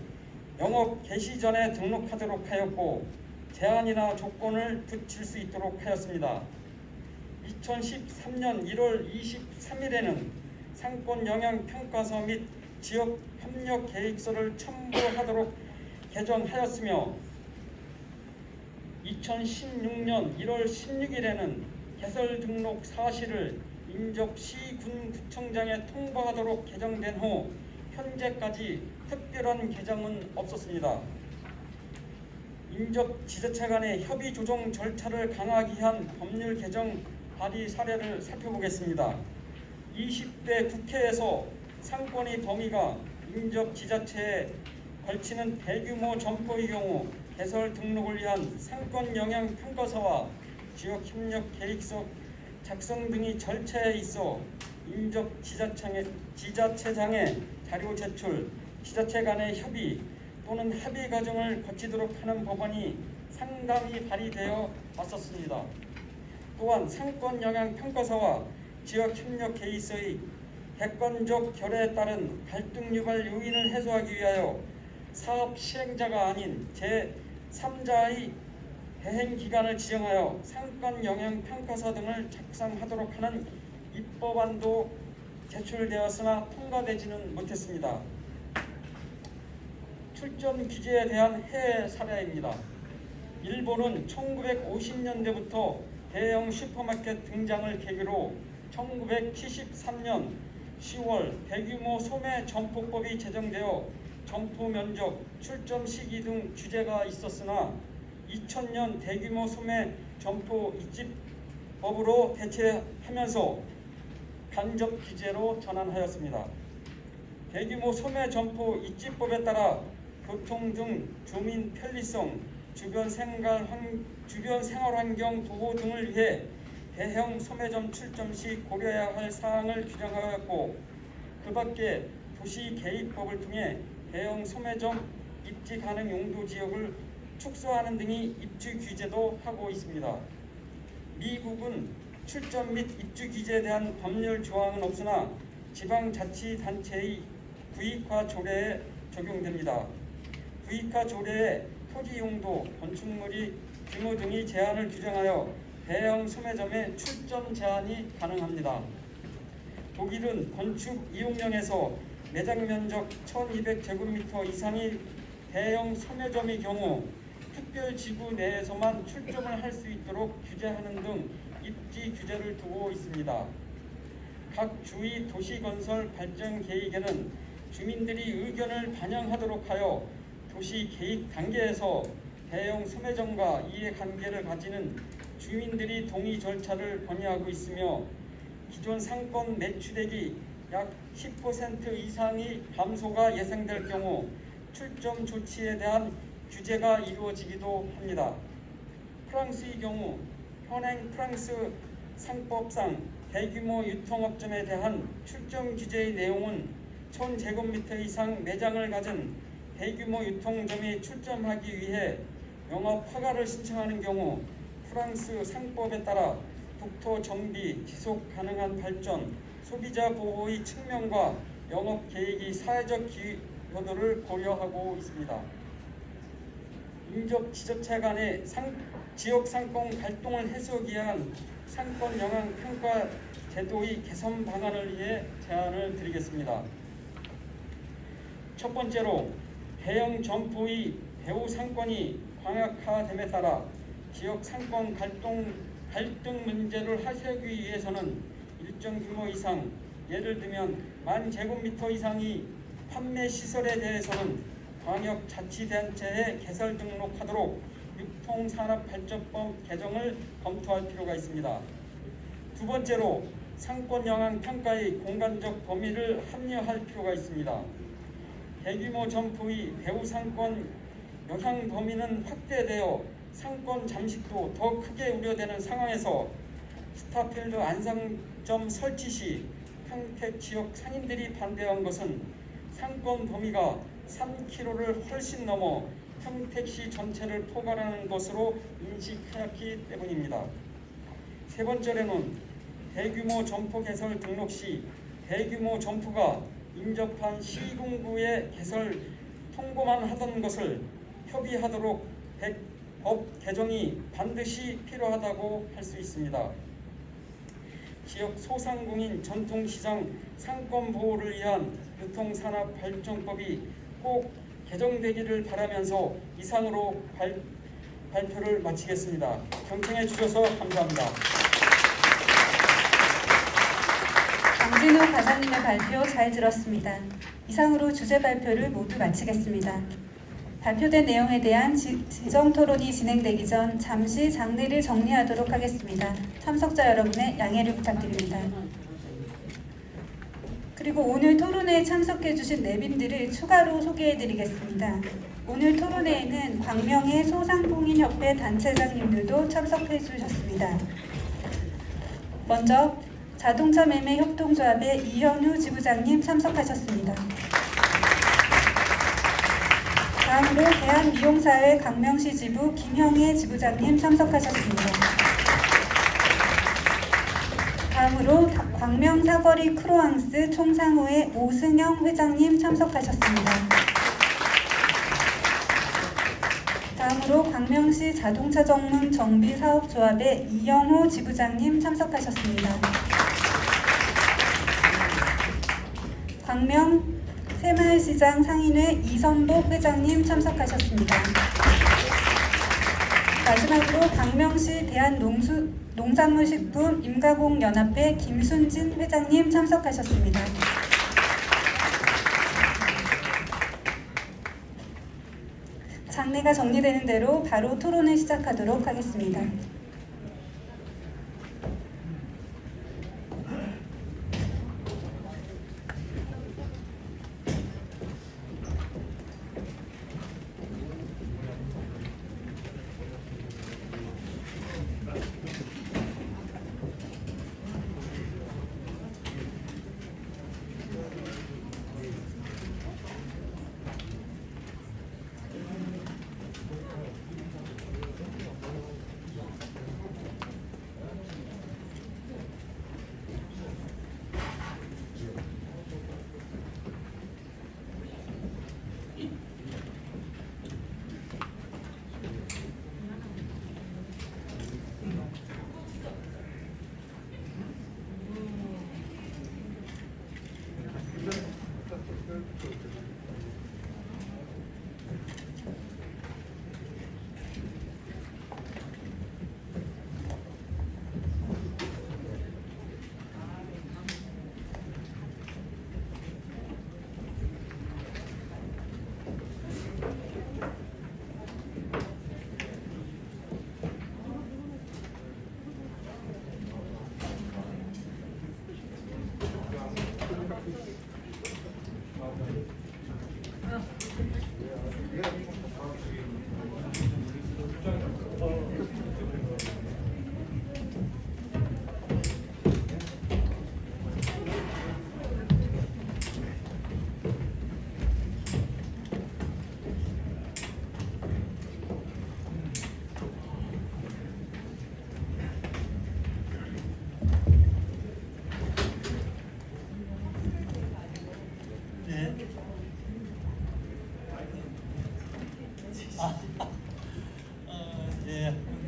영업 개시 전에 등록하도록 하였고 제한이나 조건을 붙일 수 있도록 하였습니다. 2013년 1월 23일에는 상권영향평가서 및 지역협력계획서를 첨부하도록 개정하였으며 2016년 1월 16일에는 개설 등록 사실을 인접시군구청장에 통보하도록 개정된 후 현재까지 특별한 개정은 없었습니다. 인접 지자체 간의 협의 조정 절차를 강화하기 위한 법률 개정 발의 사례를 살펴보겠습니다. 20대 국회에서 상권의 범위가 인접 지자체에 걸치는 대규모 점포의 경우 개설 등록을 위한 상권 영향 평가서와 지역 협력 계획서 작성 등의 절차에 있어 인접 지자체장의 자료 제출, 지자체 간의 협의 또는 합의 과정을 거치도록 하는 법안이 상당히 발의되어 왔었습니다. 또한 상권 영향 평가서와 지역 협력 계획서의 객관적 결의에 따른 갈등 유발 요인을 해소하기 위하여 사업 시행자가 아닌 제3자의 대행 기관을 지정하여 상권 영향 평가서 등을 작성하도록 하는 입법안도 제출되었으나 통과되지는 못했습니다. 출전 규제에 대한 해외 사례입니다. 일본은 1950년대부터 대형 슈퍼마켓 등장을 계기로 1973년 10월 대규모 소매 점포법이 제정되어 점포 면적, 출점 시기 등 규제가 있었으나 2000년 대규모 소매 점포 입지법으로 대체하면서 간접 규제로 전환하였습니다. 대규모 소매 점포 입지법에 따라 교통 등 주민 편리성, 주변 생활 환경 보호 등을 위해 대형 소매점 출점 시 고려해야 할 사항을 규정하였고, 그 밖에 도시 계획법을 통해 대형 소매점 입지 가능 용도 지역을 축소하는 등의 입주 규제도 하고 있습니다. 미국은 출점 및 입주 규제에 대한 법률 조항은 없으나 지방자치단체의 구익화 조례에 적용됩니다. 구익화 조례에 토지 용도, 건축물의 규모 등의 제한을 규정하여 대형 소매점의 출점 제한이 가능합니다. 독일은 건축 이용량에서 매장 면적 1200제곱미터 이상의 대형 소매점의 경우 특별지구 내에서만 출점을 할 수 있도록 규제하는 등 입지 규제를 두고 있습니다. 각 주의 도시건설 발전 계획에는 주민들이 의견을 반영하도록 하여 도시 계획 단계에서 대형 소매점과 이해관계를 가지는 주민들이 동의 절차를 권유하고 있으며, 기존 상권 매출액이 약 10% 이상의 감소가 예상될 경우 출점 조치에 대한 규제가 이루어지기도 합니다. 프랑스의 경우 현행 프랑스 상법상 대규모 유통업점에 대한 출점 규제의 내용은 1000제곱미터 이상 매장을 가진 대규모 유통점이 출점하기 위해 영업 허가를 신청하는 경우 프랑스 상법에 따라 국토 정비, 지속 가능한 발전, 소비자 보호의 측면과 영업 계획의 사회적 기여도를 고려하고 있습니다. 인접 지자체 간의 지역 상권 갈등을 해소하기 위한 상권 영향 평가 제도의 개선 방안을 위해 제안을 드리겠습니다. 첫 번째로 대형 점포의 배후 상권이 광역화됨에 따라 지역 상권 갈등 문제를 해소하기 위해서는 일정 규모 이상, 예를 들면 10,000제곱미터 이상의 판매 시설에 대해서는 광역자치단체에 개설 등록하도록 유통산업발전법 개정을 검토할 필요가 있습니다. 두 번째로 상권 영향 평가의 공간적 범위를 합리화할 필요가 있습니다. 대규모 점포의 배후 상권 영향 범위는 확대되어 상권 잠식도 더 크게 우려되는 상황에서 스타필드 안상점 설치 시 평택 지역 상인들이 반대한 것은 상권 범위가 3km를 훨씬 넘어 평택시 전체를 포괄하는 것으로 인식하였기 때문입니다. 세 번째로는 대규모 점포 개설 등록 시 대규모 점포가 인접한 시군구의 개설 통보만 하던 것을 협의하도록 법 개정이 반드시 필요하다고 할 수 있습니다. 지역 소상공인 전통시장 상권 보호를 위한 유통산업발전법이 꼭 개정되기를 바라면서 이상으로 발표를 마치겠습니다. 경청해 주셔서 감사합니다. 강진호 과장님의 발표 잘 들었습니다. 이상으로 주제 발표를 모두 마치겠습니다. 발표된 내용에 대한 지정 토론이 진행되기 전 잠시 장례를 정리하도록 하겠습니다. 참석자 여러분의 양해를 부탁드립니다. 그리고 오늘 토론회에 참석해주신 내빈들을 추가로 소개해드리겠습니다. 오늘 토론회에는 광명의 소상공인협회 단체장님들도 참석해주셨습니다. 먼저 자동차 매매 협동조합의 이현우 지부장님 참석하셨습니다. 다음으로 대한미용사회 강명시 지부 김형애 지부장님 참석하셨습니다. 다음으로 광명 사거리 크로앙스 총상호의 오승영 회장님 참석하셨습니다. 다음으로 광명시 자동차 전문 정비 사업조합의 이영호 지부장님 참석하셨습니다. 광명 새마을시장 상인회 이선복 회장님 참석하셨습니다. 마지막으로 광명시 대한농산물식품 임가공연합회 김순진 회장님 참석하셨습니다. 장례가 정리되는 대로 바로 토론을 시작하도록 하겠습니다.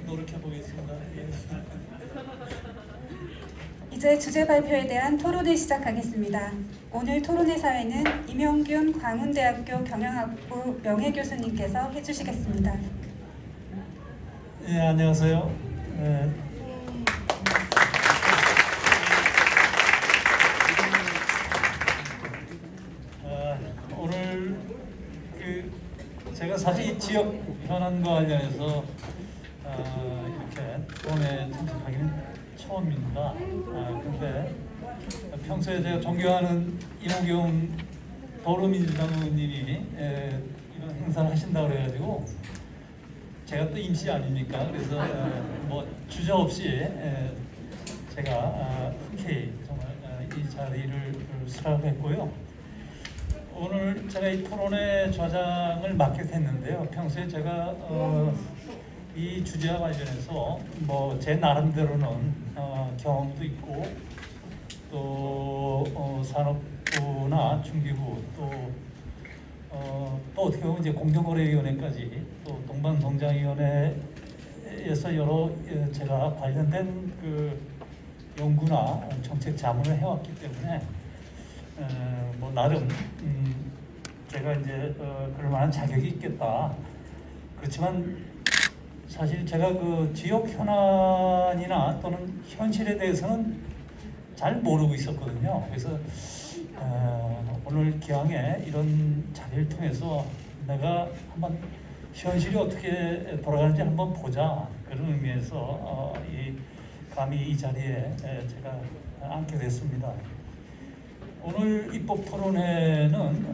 노력해보겠습니다. 이제 주제 발표에 대한 토론을 시작하겠습니다. 오늘 토론의 사회는 임용균 광운대학교 경영학부 명예교수님께서 해주시겠습니다. 네, 안녕하세요. 오늘 제가 사실 이 지역 현안과 관련해서 이렇게 토론에 참석하기는 처음입니다. 그런데 평소에 제가 존경하는 이호경 더불어민주당 의원님이 이런 행사를 하신다고 그래가지고 제가 또 임시 아닙니까? 그래서 뭐 주저 없이 제가 흔쾌히 정말 이 자리를 수락했고요. 오늘 제가 이 토론회 좌장을 맡게 됐는데요. 평소에 제가 이 주제와 관련해서 뭐 제 나름대로는 경험도 있고 또 산업부나 중기부 또 어떻게 보면 이제 공정거래위원회까지 또 동방성장위원회에서 여러 제가 관련된 그 연구나 정책 자문을 해왔기 때문에 뭐 나름 제가 이제 그럴 만한 자격이 있겠다. 그렇지만 사실 제가 그 지역 현안이나 또는 현실에 대해서는 잘 모르고 있었거든요. 그래서 오늘 기왕에 이런 자리를 통해서 내가 한번 현실이 어떻게 돌아가는지 한번 보자, 그런 의미에서 감히 이 자리에 제가 앉게 됐습니다. 오늘 입법 토론회는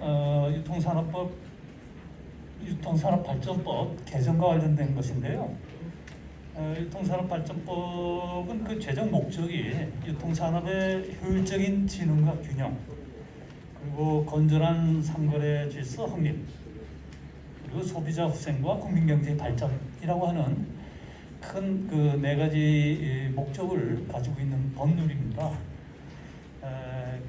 유통산업발전법 개정과 관련된 것인데요. 유통산업발전법은 그 제정 목적이 유통산업의 효율적인 진흥과 균형, 그리고 건전한 상거래 질서 확립, 그리고 소비자 후생과 국민경제 발전이라고 하는 큰 그 네 가지 목적을 가지고 있는 법률입니다.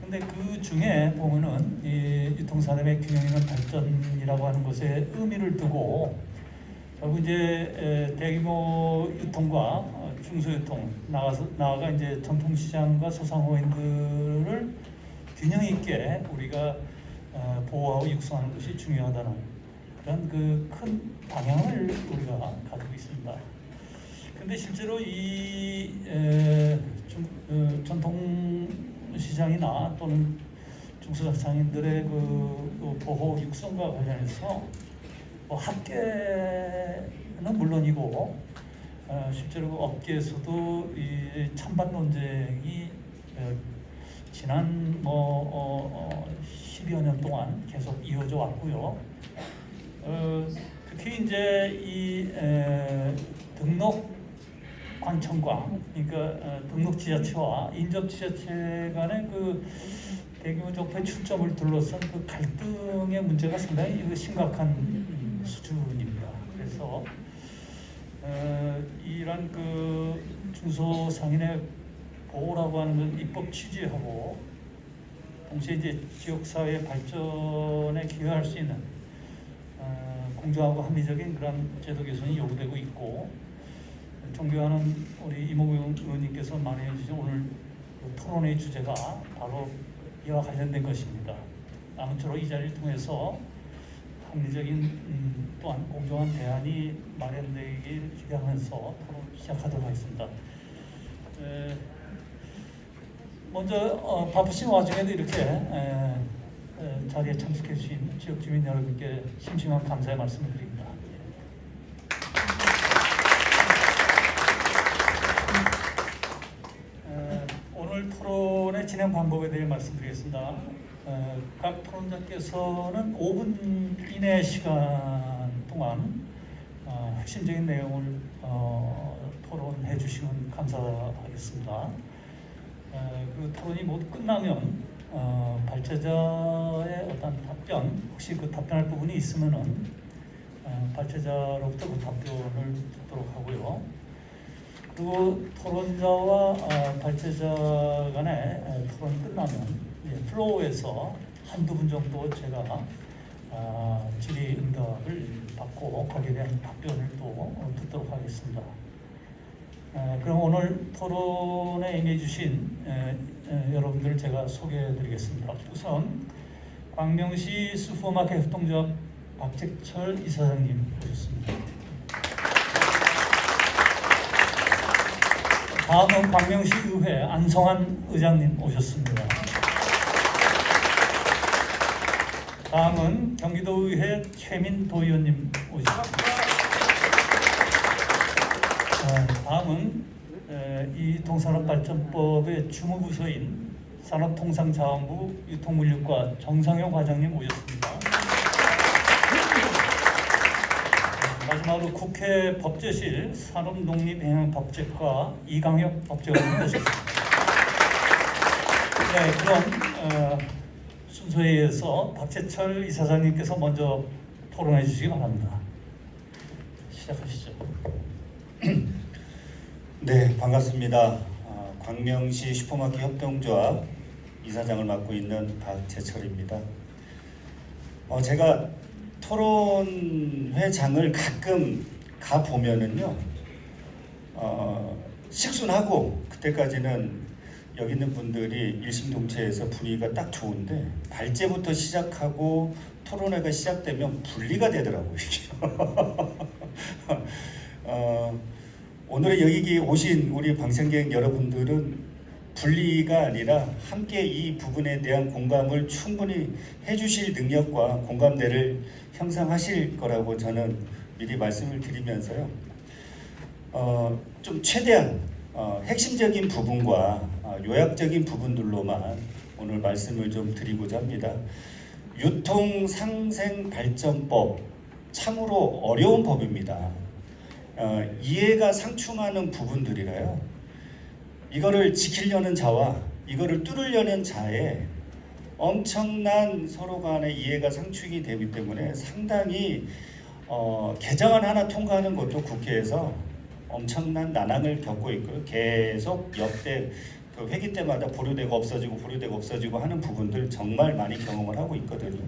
근데 그 중에 보면은 이 유통산업의 균형 있는 발전이라고 하는 것에 의미를 두고 결국 이제 대규모 유통과 중소유통, 나아가 이제 전통시장과 소상공인들을 균형 있게 우리가 보호하고 육성하는 것이 중요하다는 그런 그 큰 방향을 우리가 가지고 있습니다. 근데 실제로 이 전통시장이나 또는 중소상인들의 그 보호 육성과 관련해서 학계는 물론이고 실제로 그 업계에서도 이 찬반 논쟁이 지난 10여 년 동안 계속 이어져 왔고요. 특히 이제 이 등록 관청과, 그러니까 등록 지자체와 인접 지자체 간의 그 대규모 적폐 출점을 둘러싼 그 갈등의 문제가 상당히 심각한 수준입니다. 그래서 이런 그 중소상인의 보호라고 하는 건 입법 취지하고 동시에 이제 지역사회 발전에 기여할 수 있는 공정하고 합리적인 그런 제도 개선이 요구되고 있고, 존경하는 우리 이모경 의원님께서 마련해 주신 오늘 토론의 주제가 바로 이와 관련된 것입니다. 아무쪼록 이 자리를 통해서 합리적인 또한 공정한 대안이 마련되길 기대하면서 토론 시작하도록 하겠습니다. 먼저 바쁘신 와중에도 이렇게 자리에 참석해 주신 지역 주민 여러분께 심심한 감사의 말씀을 드립니다. 오늘 토론의 진행 방법에 대해 말씀드리겠습니다. 각 토론자께서는 5분 이내 시간 동안 핵심적인 내용을 토론해 주시면 감사하겠습니다. 그 토론이 모두 끝나면 발제자의 어떤 답변, 혹시 그 답변할 부분이 있으면은 발제자로부터 그 답변을 듣도록 하고요. 그리고 토론자와 발제자 간의 토론이 끝나면 플로어에서 한두 분 정도 제가 질의응답을 받고 거기에 대한 답변을 또 듣도록 하겠습니다. 그럼 오늘 토론에 임해 주신 여러분들을 제가 소개해 드리겠습니다. 우선 광명시 슈퍼마켓 협동조합 박재철 이사장님 오셨습니다. 다음은 광명시 의회 안성환 의장님 오셨습니다. 다음은 경기도의회 최민 도의원님 오셨습니다. 다음은 이 동산업발전법의 주무부서인 산업통상자원부 유통물류과 정상용 과장님 오셨습니다. 마지막으로 국회 법제실 산업농립행정법제과 이강혁 법제관님 오셨습니다. 네, 그럼 순서에 의해서 박재철 이사장님께서 먼저 토론해 주시기 바랍니다. 시작하시죠. 네, 반갑습니다. 광명시 슈퍼마켓 협동조합 이사장을 맡고 있는 박재철입니다. 제가 토론회장을 가끔 가 보면은요, 식순하고 그때까지는 여기 있는 분들이 일심동체해서 분위기가 딱 좋은데 발제부터 시작하고 토론회가 시작되면 분리가 되더라고요. 오늘 여기 오신 우리 방청객 여러분들은 분리가 아니라 함께 이 부분에 대한 공감을 충분히 해주실 능력과 공감대를 형성하실 거라고 저는 미리 말씀을 드리면서요. 좀 최대한 핵심적인 부분과 요약적인 부분들로만 오늘 말씀을 좀 드리고자 합니다. 유통상생발전법 참으로 어려운 법입니다. 이해가 상충하는 부분들이라요. 이거를 지키려는 자와 이거를 뚫으려는 자의 엄청난 서로 간의 이해가 상충이 되기 때문에 상당히 개정안 하나 통과하는 것도 국회에서 엄청난 난항을 겪고 있고요. 계속 역대 그 회기 때마다 보류되고 없어지고 하는 부분들 정말 많이 경험을 하고 있거든요.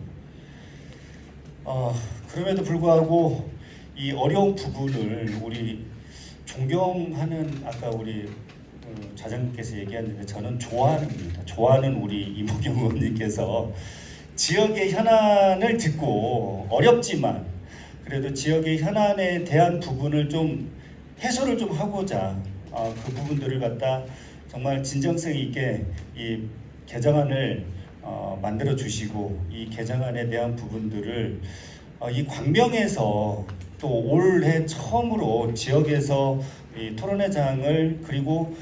그럼에도 불구하고 이 어려운 부분을 우리 존경하는 아까 우리 좌장님께서 얘기했는데 저는 좋아하는 우리 이모경 의원님께서 지역의 현안을 듣고 어렵지만 그래도 지역의 현안에 대한 부분을 좀 해소를 좀 하고자 그 부분들을 갖다 정말 진정성 있게 이 개정안을 만들어 주시고 이 개정안에 대한 부분들을 이 광명에서 또 올해 처음으로 지역에서 이 토론회장을 그리고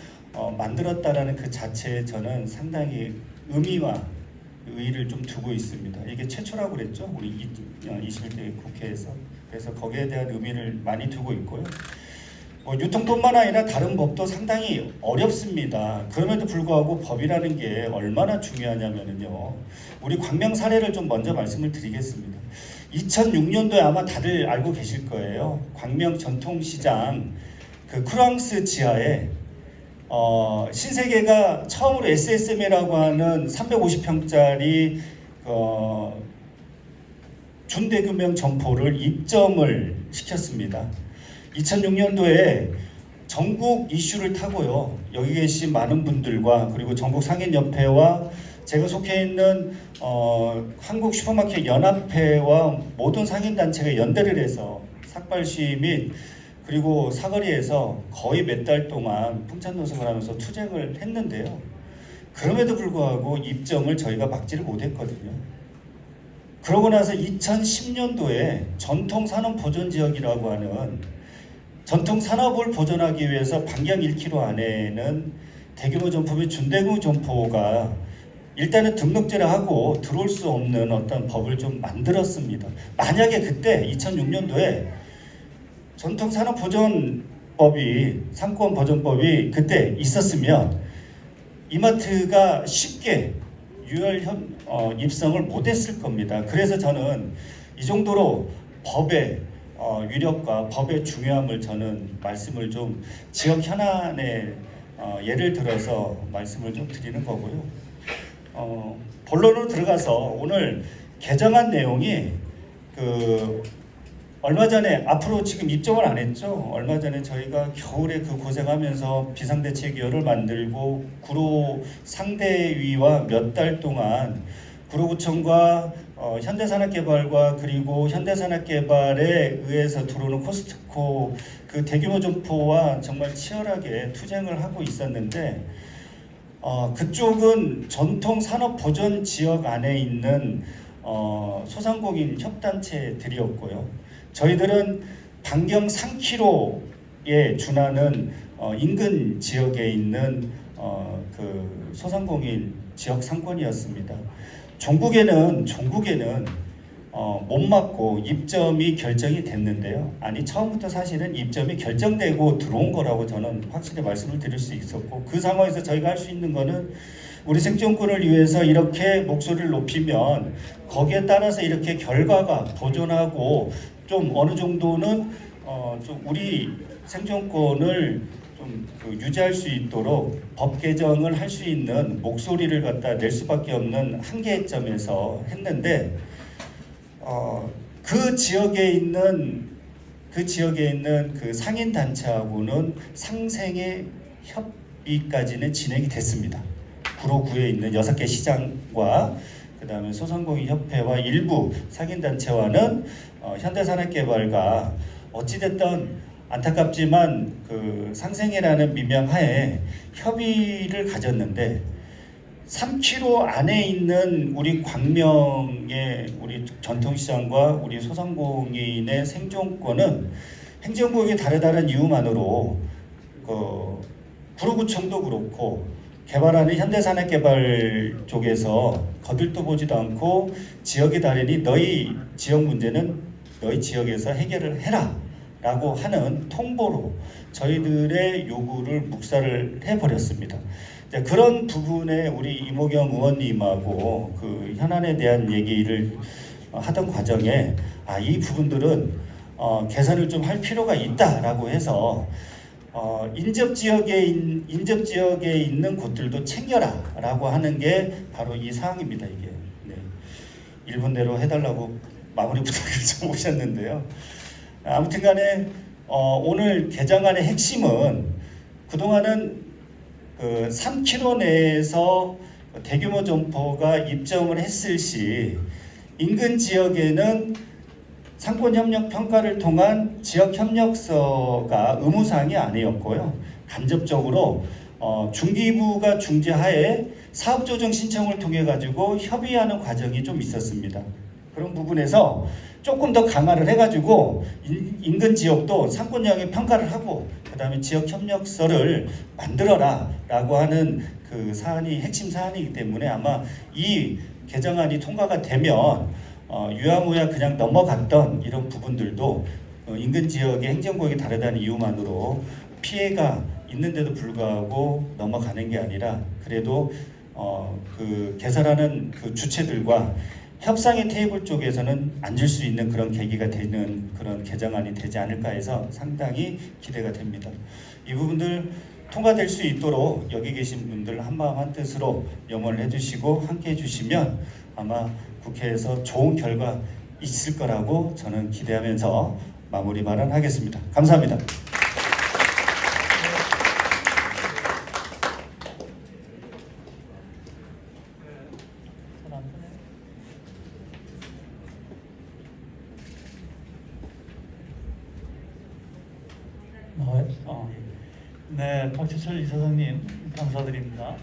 만들었다라는 그 자체에 저는 상당히 의미와 의의를 좀 두고 있습니다. 이게 최초라고 그랬죠, 우리 21대 국회에서. 그래서 거기에 대한 의미를 많이 두고 있고요. 유통뿐만 아니라 다른 법도 상당히 어렵습니다. 그럼에도 불구하고 법이라는 게 얼마나 중요하냐면요. 우리 광명 사례를 좀 먼저 말씀을 드리겠습니다. 2006년도에 아마 다들 알고 계실 거예요. 광명 전통시장 그 크루앙스 지하에 신세계가 처음으로 SSM이라고 하는 350평짜리 준대규모 점포를 입점을 시켰습니다. 2006년도에 전국 이슈를 타고요. 여기 계신 많은 분들과 그리고 전국 상인협회와 제가 속해 있는 한국 슈퍼마켓 연합회와 모든 상인단체가 연대를 해서 삭발시 및 그리고 사거리에서 거의 몇 달 동안 풍찬노석을 하면서 투쟁을 했는데요. 그럼에도 불구하고 입점을 저희가 막지를 못했거든요. 그러고 나서 2010년도에 전통산업보존지역이라고 하는 전통산업을 보존하기 위해서 반경 1km 안에는 대규모 점포 및 준대규모 점포가 일단은 등록제를 하고 들어올 수 없는 어떤 법을 좀 만들었습니다. 만약에 그때 2006년도에 전통산업보존법이 상권보존법이 그때 있었으면 이마트가 쉽게 입성을 못했을 겁니다. 그래서 저는 이 정도로 법의 위력과 법의 중요함을 저는 말씀을 좀 지역 현안에 예를 들어서 말씀을 좀 드리는 거고요. 본론으로 들어가서 오늘 개정안 내용이 얼마 전에 앞으로 지금 입점을 안 했죠. 얼마 전에 저희가 겨울에 그 고생하면서 비상대책위원회를 만들고 구로 상대위와 몇 달 동안 구로구청과 현대산업개발과 그리고 현대산업개발에 의해서 들어오는 코스트코 그 대규모 점포와 정말 치열하게 투쟁을 하고 있었는데 그쪽은 전통산업보존지역 안에 있는 소상공인 협단체들이었고요. 저희들은 반경 3km에 준하는 인근 지역에 있는 그 소상공인 지역 상권이었습니다. 종국에는 못 맞고 입점이 결정이 됐는데요. 아니 처음부터 사실은 입점이 결정되고 들어온 거라고 저는 확실히 말씀을 드릴 수 있었고 그 상황에서 저희가 할 수 있는 거는 우리 생존권을 위해서 이렇게 목소리를 높이면 거기에 따라서 이렇게 결과가 보존하고 좀 어느 정도는 좀 우리 생존권을 좀 유지할 수 있도록 법 개정을 할 수 있는 목소리를 갖다 낼 수밖에 없는 한계점에서 했는데 그 지역에 있는 그 상인 단체하고는 상생의 협의까지는 진행이 됐습니다. 구로구에 있는 6개 시장과 그다음에 소상공인 협회와 일부 상인 단체와는 현대산업개발과 어찌됐든 안타깝지만 그 상생이라는 미명하에 협의를 가졌는데 3km 안에 있는 우리 광명의 우리 전통시장과 우리 소상공인의 생존권은 행정구역이 다르다는 이유만으로 구로구청도 그렇고 개발하는 현대산업개발 쪽에서 거들떠 보지도 않고 지역이 다르니 너희 지역 문제는 너희 지역에서 해결을 해라 라고 하는 통보로 저희들의 요구를 묵살을 해버렸습니다. 그런 부분에 우리 이모경 의원님하고 그 현안에 대한 얘기를 하던 과정에 이 부분들은 개선을 좀 할 필요가 있다라고 해서 인접 지역에 있는 곳들도 챙겨라라고 하는 게 바로 이 사항입니다. 이게 1분 내로 해달라고 마무리 부탁을 좀 오셨는데요. 아무튼간에 오늘 개정안의 핵심은 그동안은 그 3km 내에서 대규모 점포가 입점을 했을 시 인근 지역에는 상권협력 평가를 통한 지역협력서가 의무사항이 아니었고요. 간접적으로 중기부가 중재하에 사업조정 신청을 통해 가지고 협의하는 과정이 좀 있었습니다. 그런 부분에서 조금 더 강화를 해가지고 인근 지역도 상권형의 평가를 하고 그 다음에 지역협력서를 만들어라 라고 하는 그 사안이 핵심 사안이기 때문에 아마 이 개정안이 통과가 되면 유야무야 그냥 넘어갔던 이런 부분들도 인근 지역의 행정구역이 다르다는 이유만으로 피해가 있는데도 불구하고 넘어가는 게 아니라 그래도 그 개설하는 그 주체들과 협상의 테이블 쪽에서는 앉을 수 있는 그런 계기가 되는 그런 개정안이 되지 않을까 해서 상당히 기대가 됩니다. 이 부분들 통과될 수 있도록 여기 계신 분들 한마음 한뜻으로 염원을 해주시고 함께 해주시면 아마 국회에서 좋은 결과 있을 거라고 저는 기대하면서 마무리 발언하겠습니다. 감사합니다. 네, 박지철 이사장님 감사드립니다.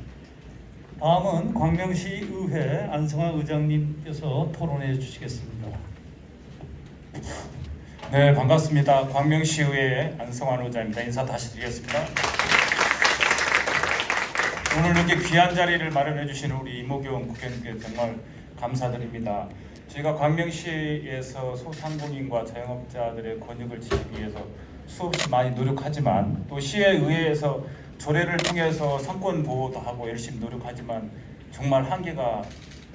다음은 광명시 의회 안성환 의장님께서 토론해 주시겠습니다. 네, 반갑습니다. 광명시의회 안성환 의장입니다. 인사 다시 드리겠습니다. 오늘 이렇게 귀한 자리를 마련해 주신 우리 이모경 국회의원께 정말 감사드립니다. 저희가 광명시에서 소상공인과 자영업자들의 권익을 지키기 위해서 수없이 많이 노력하지만 또 시의회에서 조례를 통해서 상권 보호도 하고 열심히 노력하지만 정말 한계가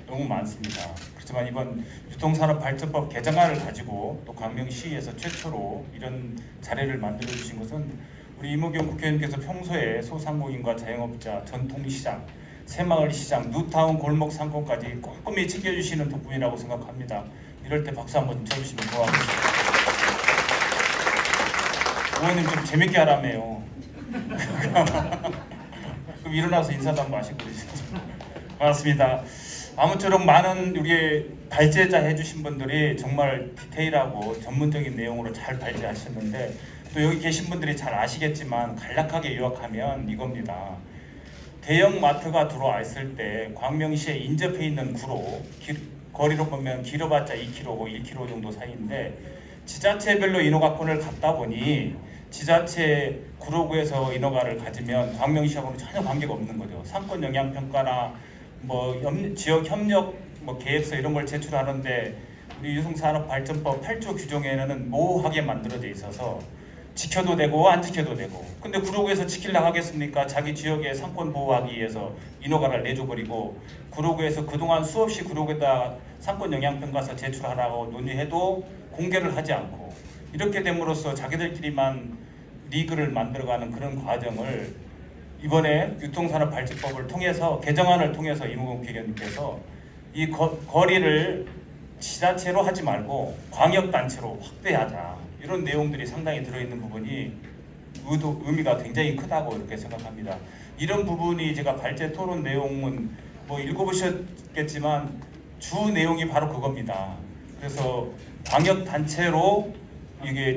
너무 많습니다. 그렇지만 이번 유통산업발전법 개정안을 가지고 또 광명시에서 최초로 이런 자리를 만들어 주신 것은 우리 이모경 국회의원께서 평소에 소상공인과 자영업자, 전통시장, 새마을시장, 뉴타운 골목 상권까지 꼼꼼히 챙겨주시는 덕분이라고 생각합니다. 이럴 때 박수 한번 쳐주시면 고맙겠습니다. 의원님 좀 재밌게 하라며요. 그럼 일어나서 인사도 한번 하시고 그러시죠. 반갑습니다. 아무쪼록 많은 우리 발제자 해주신 분들이 정말 디테일하고 전문적인 내용으로 잘 발제하셨는데 또 여기 계신 분들이 잘 아시겠지만 간략하게 요약하면 이겁니다. 대형 마트가 들어와 있을 때 광명시에 인접해 있는 구로 거리로 보면 길어봤자 2km고 1km 정도 사이인데 지자체별로 인허가권을 갖다 보니 지자체 구로구에서 인허가를 가지면 광명시하고는 전혀 관계가 없는 거죠. 상권 영향 평가나 뭐 지역 협력 뭐 계획서 이런 걸 제출하는데 우리 유통산업발전법 8조 규정에는 모호하게 만들어져 있어서 지켜도 되고 안 지켜도 되고 근데 구로구에서 지키려고 하겠습니까? 자기 지역의 상권 보호하기 위해서 인허가를 내줘버리고 구로구에서 그동안 수없이 구로구에다 상권 영향평가서 제출하라고 논의해도 공개를 하지 않고 이렇게 됨으로써 자기들끼리만 리그를 만들어가는 그런 과정을 이번에 유통산업발전법을 통해서 개정안을 통해서 이모경 국회의원님께서 이 거리를 지자체로 하지 말고 광역단체로 확대하자 이런 내용들이 상당히 들어있는 부분이 의미가 굉장히 크다고 이렇게 생각합니다. 이런 부분이 제가 발제 토론 내용은 뭐 읽어보셨겠지만 주 내용이 바로 그겁니다. 그래서 광역단체로 이게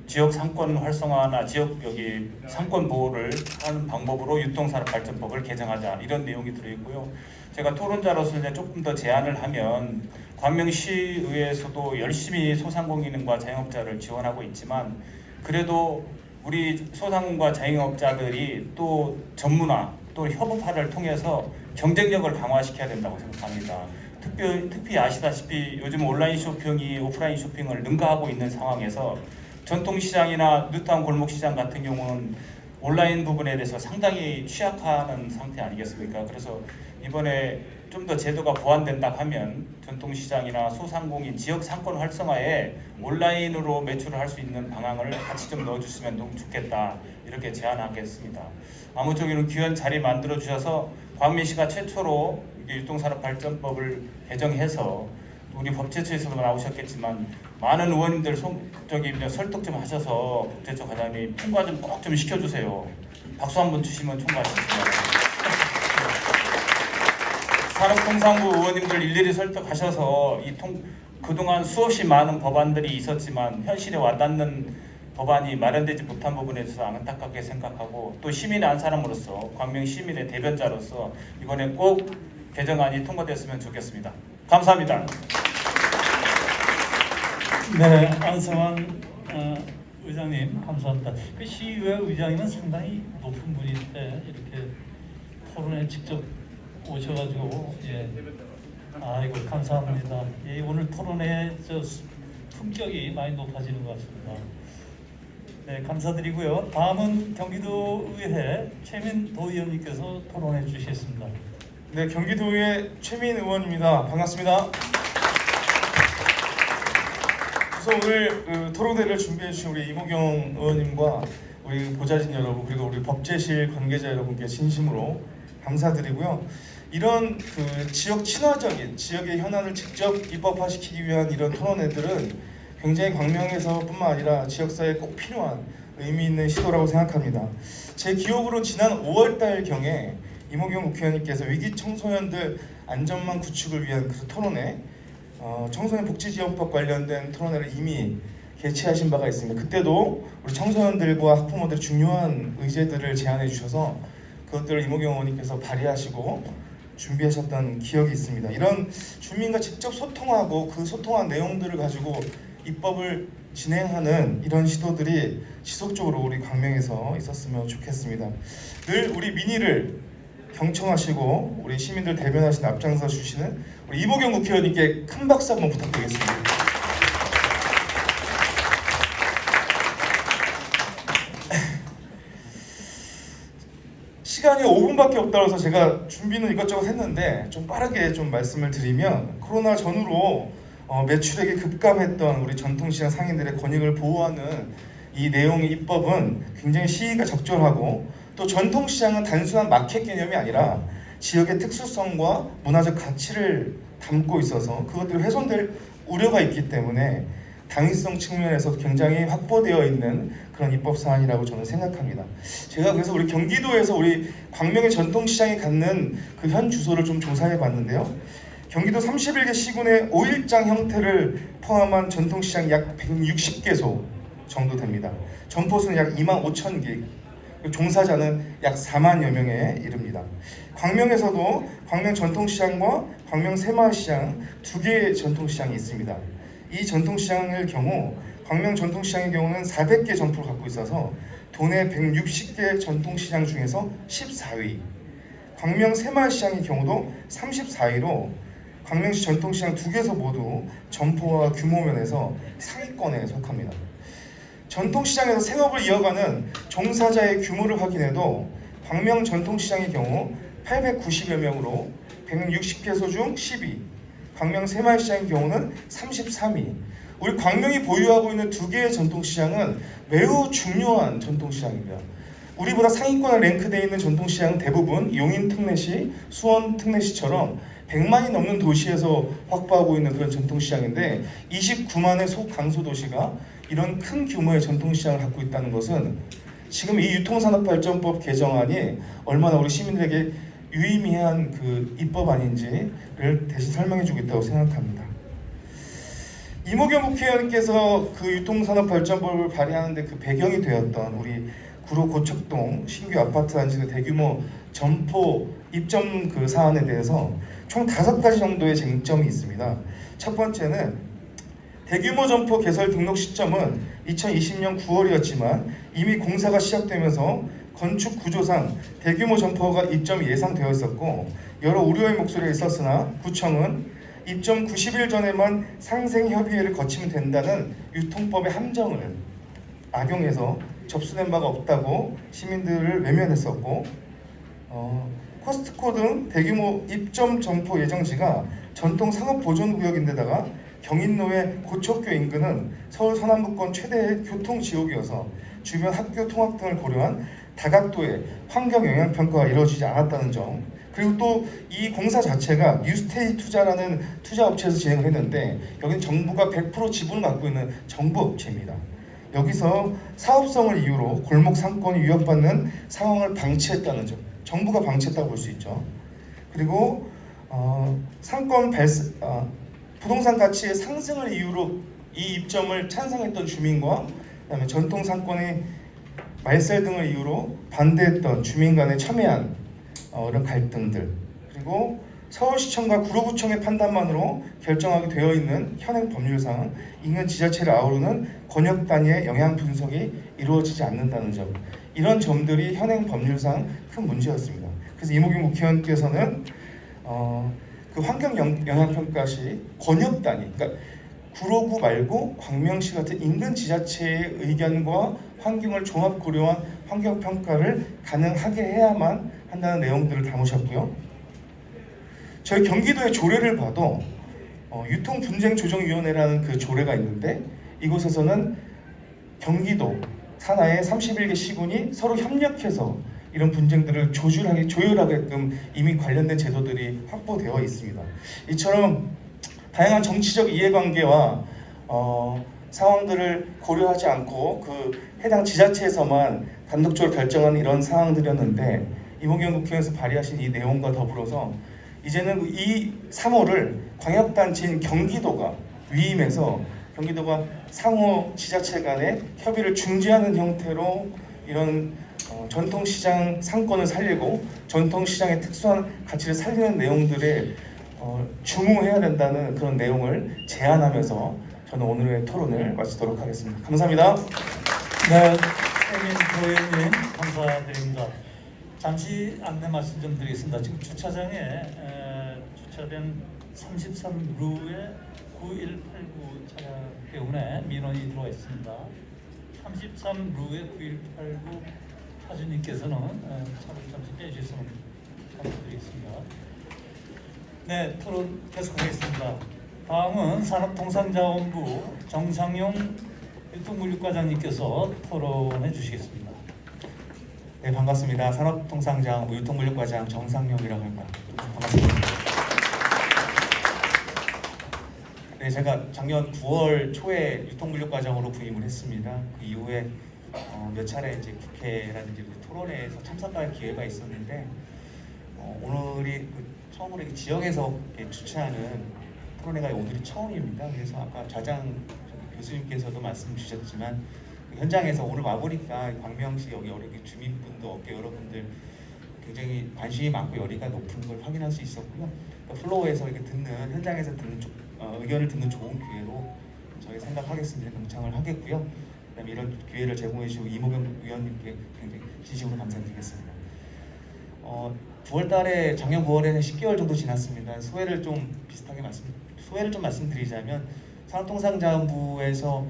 지역 상권 활성화나 지역 여기 상권 보호를 하는 방법으로 유통산업발전법을 개정하자 이런 내용이 들어있고요. 제가 토론자로서 이제 조금 더 제안을 하면 광명시의회에서도 열심히 소상공인과 자영업자를 지원하고 있지만 그래도 우리 소상공인과 자영업자들이 또 전문화 또 협업화를 통해서 경쟁력을 강화시켜야 된다고 생각합니다. 특히 아시다시피 요즘 온라인 쇼핑이 오프라인 쇼핑을 능가하고 있는 상황에서 전통시장이나 뉴타운 골목시장 같은 경우는 온라인 부분에 대해서 상당히 취약하는 상태 아니겠습니까? 그래서 이번에 좀 더 제도가 보완된다 하면 전통시장이나 소상공인 지역 상권 활성화에 온라인으로 매출을 할 수 있는 방향을 같이 좀 넣어주시면 너무 좋겠다 이렇게 제안하겠습니다. 아무쪼록 귀한 자리 만들어 주셔서 광명시가 최초로 유통산업발전법을 개정해서 우리 법제처에서도 나오셨겠지만 많은 의원님들 설득 좀 하셔서 법제처 과장님 통과 좀 꼭 좀 시켜주세요. 박수 한번 주시면 통과하시겠습니다. 산업통상부 의원님들 일일이 설득하셔서 그동안 수없이 많은 법안들이 있었지만 현실에 와닿는 법안이 마련되지 못한 부분에 대해서 안타깝게 생각하고 또 시민의 한 사람으로서 광명 시민의 대변자로서 이번에 꼭 개정안이 통과됐으면 좋겠습니다. 감사합니다. 네, 안성환 의장님 감사합니다. 그 시의회 의장님은 상당히 높은 분인데 이렇게 토론에 직접 오셔가지고 아이고 감사합니다. 오늘 토론회 품격이 많이 높아지는 것 같습니다. 네, 감사드리고요. 다음은 경기도의회 최민 도의원님께서 토론해 주시겠습니다. 네, 경기도의회 최민 의원입니다. 반갑습니다. 우선 오늘 토론회를 준비해 주신 우리 이모경 의원님과 우리 보좌진 여러분 그리고 우리 법제실 관계자 여러분께 진심으로 감사드리고요. 이런 지역 친화적인 지역의 현안을 직접 입법화시키기 위한 이런 토론회들은 굉장히 광명에서뿐만 아니라 지역사회에 꼭 필요한 의미 있는 시도라고 생각합니다. 제 기억으로 지난 5월달 경에 이모경 국회의원님께서 위기 청소년들 안전망 구축을 위한 그 토론회, 청소년 복지지원법 관련된 토론회를 이미 개최하신 바가 있습니다. 그때도 우리 청소년들과 학부모들이 중요한 의제들을 제안해 주셔서 그것들을 이모경 의원님께서 발의하시고 준비하셨던 기억이 있습니다. 이런 주민과 직접 소통하고 그 소통한 내용들을 가지고 입법을 진행하는 이런 시도들이 지속적으로 우리 광명에서 있었으면 좋겠습니다. 늘 우리 민의를 경청하시고 우리 시민들 대변하시는 앞장서 주시는 우리 이모경 국회의원님께 큰 박수 한번 부탁드리겠습니다. 시간이 5분밖에 없다고 해서 제가 준비는 이것저것 했는데 좀 빠르게 좀 말씀을 드리면 코로나 전후로 매출액이 급감했던 우리 전통시장 상인들의 권익을 보호하는 이 내용의 입법은 굉장히 시기가 적절하고 또 전통시장은 단순한 마켓 개념이 아니라 지역의 특수성과 문화적 가치를 담고 있어서 그것들이 훼손될 우려가 있기 때문에 당위성 측면에서 굉장히 확보되어 있는 그런 입법 사안이라고 저는 생각합니다. 제가 그래서 우리 경기도에서 우리 광명의 전통시장이 갖는 그 현 주소를 좀 조사해 봤는데요. 경기도 31개 시군의 5일장 형태를 포함한 전통시장이 약 160개소 정도 됩니다. 점포수는 약 25,000개, 종사자는 약 4만여 명에 이릅니다. 광명에서도 광명 전통시장과 광명 새마을시장 두 개의 전통시장이 있습니다. 이 전통시장의 경우 광명 전통시장의 경우는 400개 점포를 갖고 있어서 도내 160개 전통시장 중에서 14위, 광명 새마을시장의 경우도 34위로 광명시 전통시장 두 개에서 모두 점포와 규모 면에서 상위권에 속합니다. 전통시장에서 생업을 이어가는 종사자의 규모를 확인해도 광명 전통시장의 경우 890여 명으로 160개소 중 10위, 광명 새마을시장의 경우는 33위. 우리 광명이 보유하고 있는 두 개의 전통시장은 매우 중요한 전통시장입니다. 우리보다 상위권에 랭크되어 있는 전통시장은 대부분 용인 특례시, 수원 특례시처럼 100만이 넘는 도시에서 확보하고 있는 그런 전통시장인데 29만의 소강소도시가 이런 큰 규모의 전통시장을 갖고 있다는 것은 지금 이 유통산업발전법 개정안이 얼마나 우리 시민들에게 유의미한 그 입법 아닌지를 대신 설명해주고 있다고 생각합니다. 이모겸 국회의원께서 그 유통산업발전법을 발의하는데 그 배경이 되었던 우리 구로 고척동 신규 아파트 단지 대규모 점포 입점 그 사안에 대해서 총 5가지 정도의 쟁점이 있습니다. 첫 번째는 대규모 점포 개설 등록 시점은 2020년 9월이었지만 이미 공사가 시작되면서 건축 구조상 대규모 점포가 입점이 예상되어 있었고 여러 우려의 목소리가 있었으나 구청은 입점 90일 전에만 상생 협의회를 거치면 된다는 유통법의 함정을 악용해서 접수된 바가 없다고 시민들을 외면했었고 코스트코 등 대규모 입점 점포 예정지가 전통 상업보존구역인데다가 경인로의 고척교 인근은 서울 서남부권 최대의 교통지옥이어서 주변 학교 통학 등을 고려한 다각도의 환경 영향 평가가 이루어지지 않았다는 점, 그리고 또 이 공사 자체가 뉴스테이 투자라는 투자업체에서 진행을 했는데 여기는 정부가 100% 지분을 갖고 있는 정부업체입니다. 여기서 사업성을 이유로 골목 상권이 위협받는 상황을 방치했다는 점, 정부가 방치했다고 볼 수 있죠. 그리고 부동산 가치의 상승을 이유로 이 입점을 찬성했던 주민과 그다음에 전통 상권의 말세 등을 이유로 반대했던 주민 간에 첨예한 이런 갈등들, 그리고 서울시청과 구로구청의 판단만으로 결정하게 되어 있는 현행 법률상 인근 지자체를 아우르는 권역 단위의 영향 분석이 이루어지지 않는다는 점, 이런 점들이 현행 법률상 큰 문제였습니다. 그래서 이모균 국회의원께서는 그 환경 영향 평가 시 권역 단위, 그러니까 구로구 말고 광명시 같은 인근 지자체의 의견과 환경을 종합 고려한 환경 평가를 가능하게 해야만 한다는 내용들을 담으셨고요. 저희 경기도의 조례를 봐도 유통분쟁조정위원회라는 그 조례가 있는데 이곳에서는 경기도 산하의 31개 시군이 서로 협력해서 이런 분쟁들을 조율하게끔 이미 관련된 제도들이 확보되어 있습니다. 이처럼 다양한 정치적 이해관계와 상황들을 고려하지 않고 그 해당 지자체에서만 단독적으로 결정하는 이런 상황들이었는데 이모겸 국회의원께서 발의하신 이 내용과 더불어서 이제는 이 3호를 광역단체인 경기도가 위임해서 경기도가 상호 지자체 간의 협의를 중지하는 형태로 이런 전통시장 상권을 살리고 전통시장의 특수한 가치를 살리는 내용들에 중후해야 된다는 그런 내용을 제안하면서 저는 오늘의 토론을 마치도록 하겠습니다. 감사합니다. 네, 최민 의원님 감사드립니다. 잠시 안내 말씀 좀 드리겠습니다. 지금 주차장에 주차된 33루에 9189 차량 때문에 민원이 들어와 있습니다. 33루에 9189 차주님께서는 차를 잠시 빼주셨으면 감사드리겠습니다. 네, 토론 계속하겠습니다. 다음은 산업통상자원부 정상용 유통물류과장님께서 토론해 주시겠습니다. 네, 반갑습니다. 산업통상자원부 유통물류과장 정상용이라고 합니다. 반갑습니다. 네, 제가 작년 9월 초에 유통물류과장으로 부임을 했습니다. 그 이후에 몇 차례 이제 국회라든지 토론회에서 참석할 기회가 있었는데 오늘이 처음으로 지역에서 주최하는 토론회가 오늘이 처음입니다. 그래서 아까 좌장 교수님께서도 말씀 주셨지만 현장에서 오늘 와보니까 광명시 여기 주민분도 여러분들 굉장히 관심이 많고 열의가 높은 걸 확인할 수 있었고요. 플로어에서 이렇게 현장에서 듣는 의견을 듣는 좋은 기회로 저희 생각하겠습니다. 동참을 하겠고요. 그다음에 이런 기회를 제공해 주시고 이모겸 의원님께 굉장히 진심으로 감사드리겠습니다. 9월달에 작년 9월에는 10개월 정도 지났습니다. 소회를 좀 말씀드리자면 산업통상자원부에서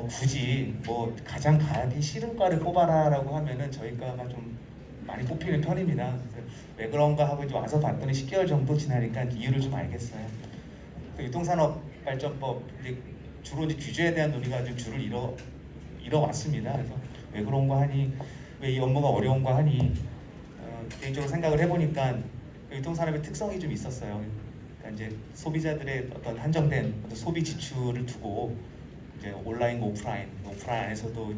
굳이 뭐 가장 가기 싫은 과를 뽑아라라고 하면은 저희 과가 좀 많이 뽑히는 편입니다. 왜 그런가 하고 이제 와서 봤더니 10개월 정도 지나니까 이유를 좀 알겠어요. 그 유통산업발전법 주로 이제 규제에 대한 논의가 좀 줄을 잃어왔습니다. 그래서 왜 그런가 하니 왜 이 업무가 어려운가 하니 개인적으로 생각을 해보니까 유통산업의 특성이 좀 있었어요. 그러니까 이제 소비자들의 어떤 한정된 소비 지출을 두고 이제 온라인, 오프라인 안에서도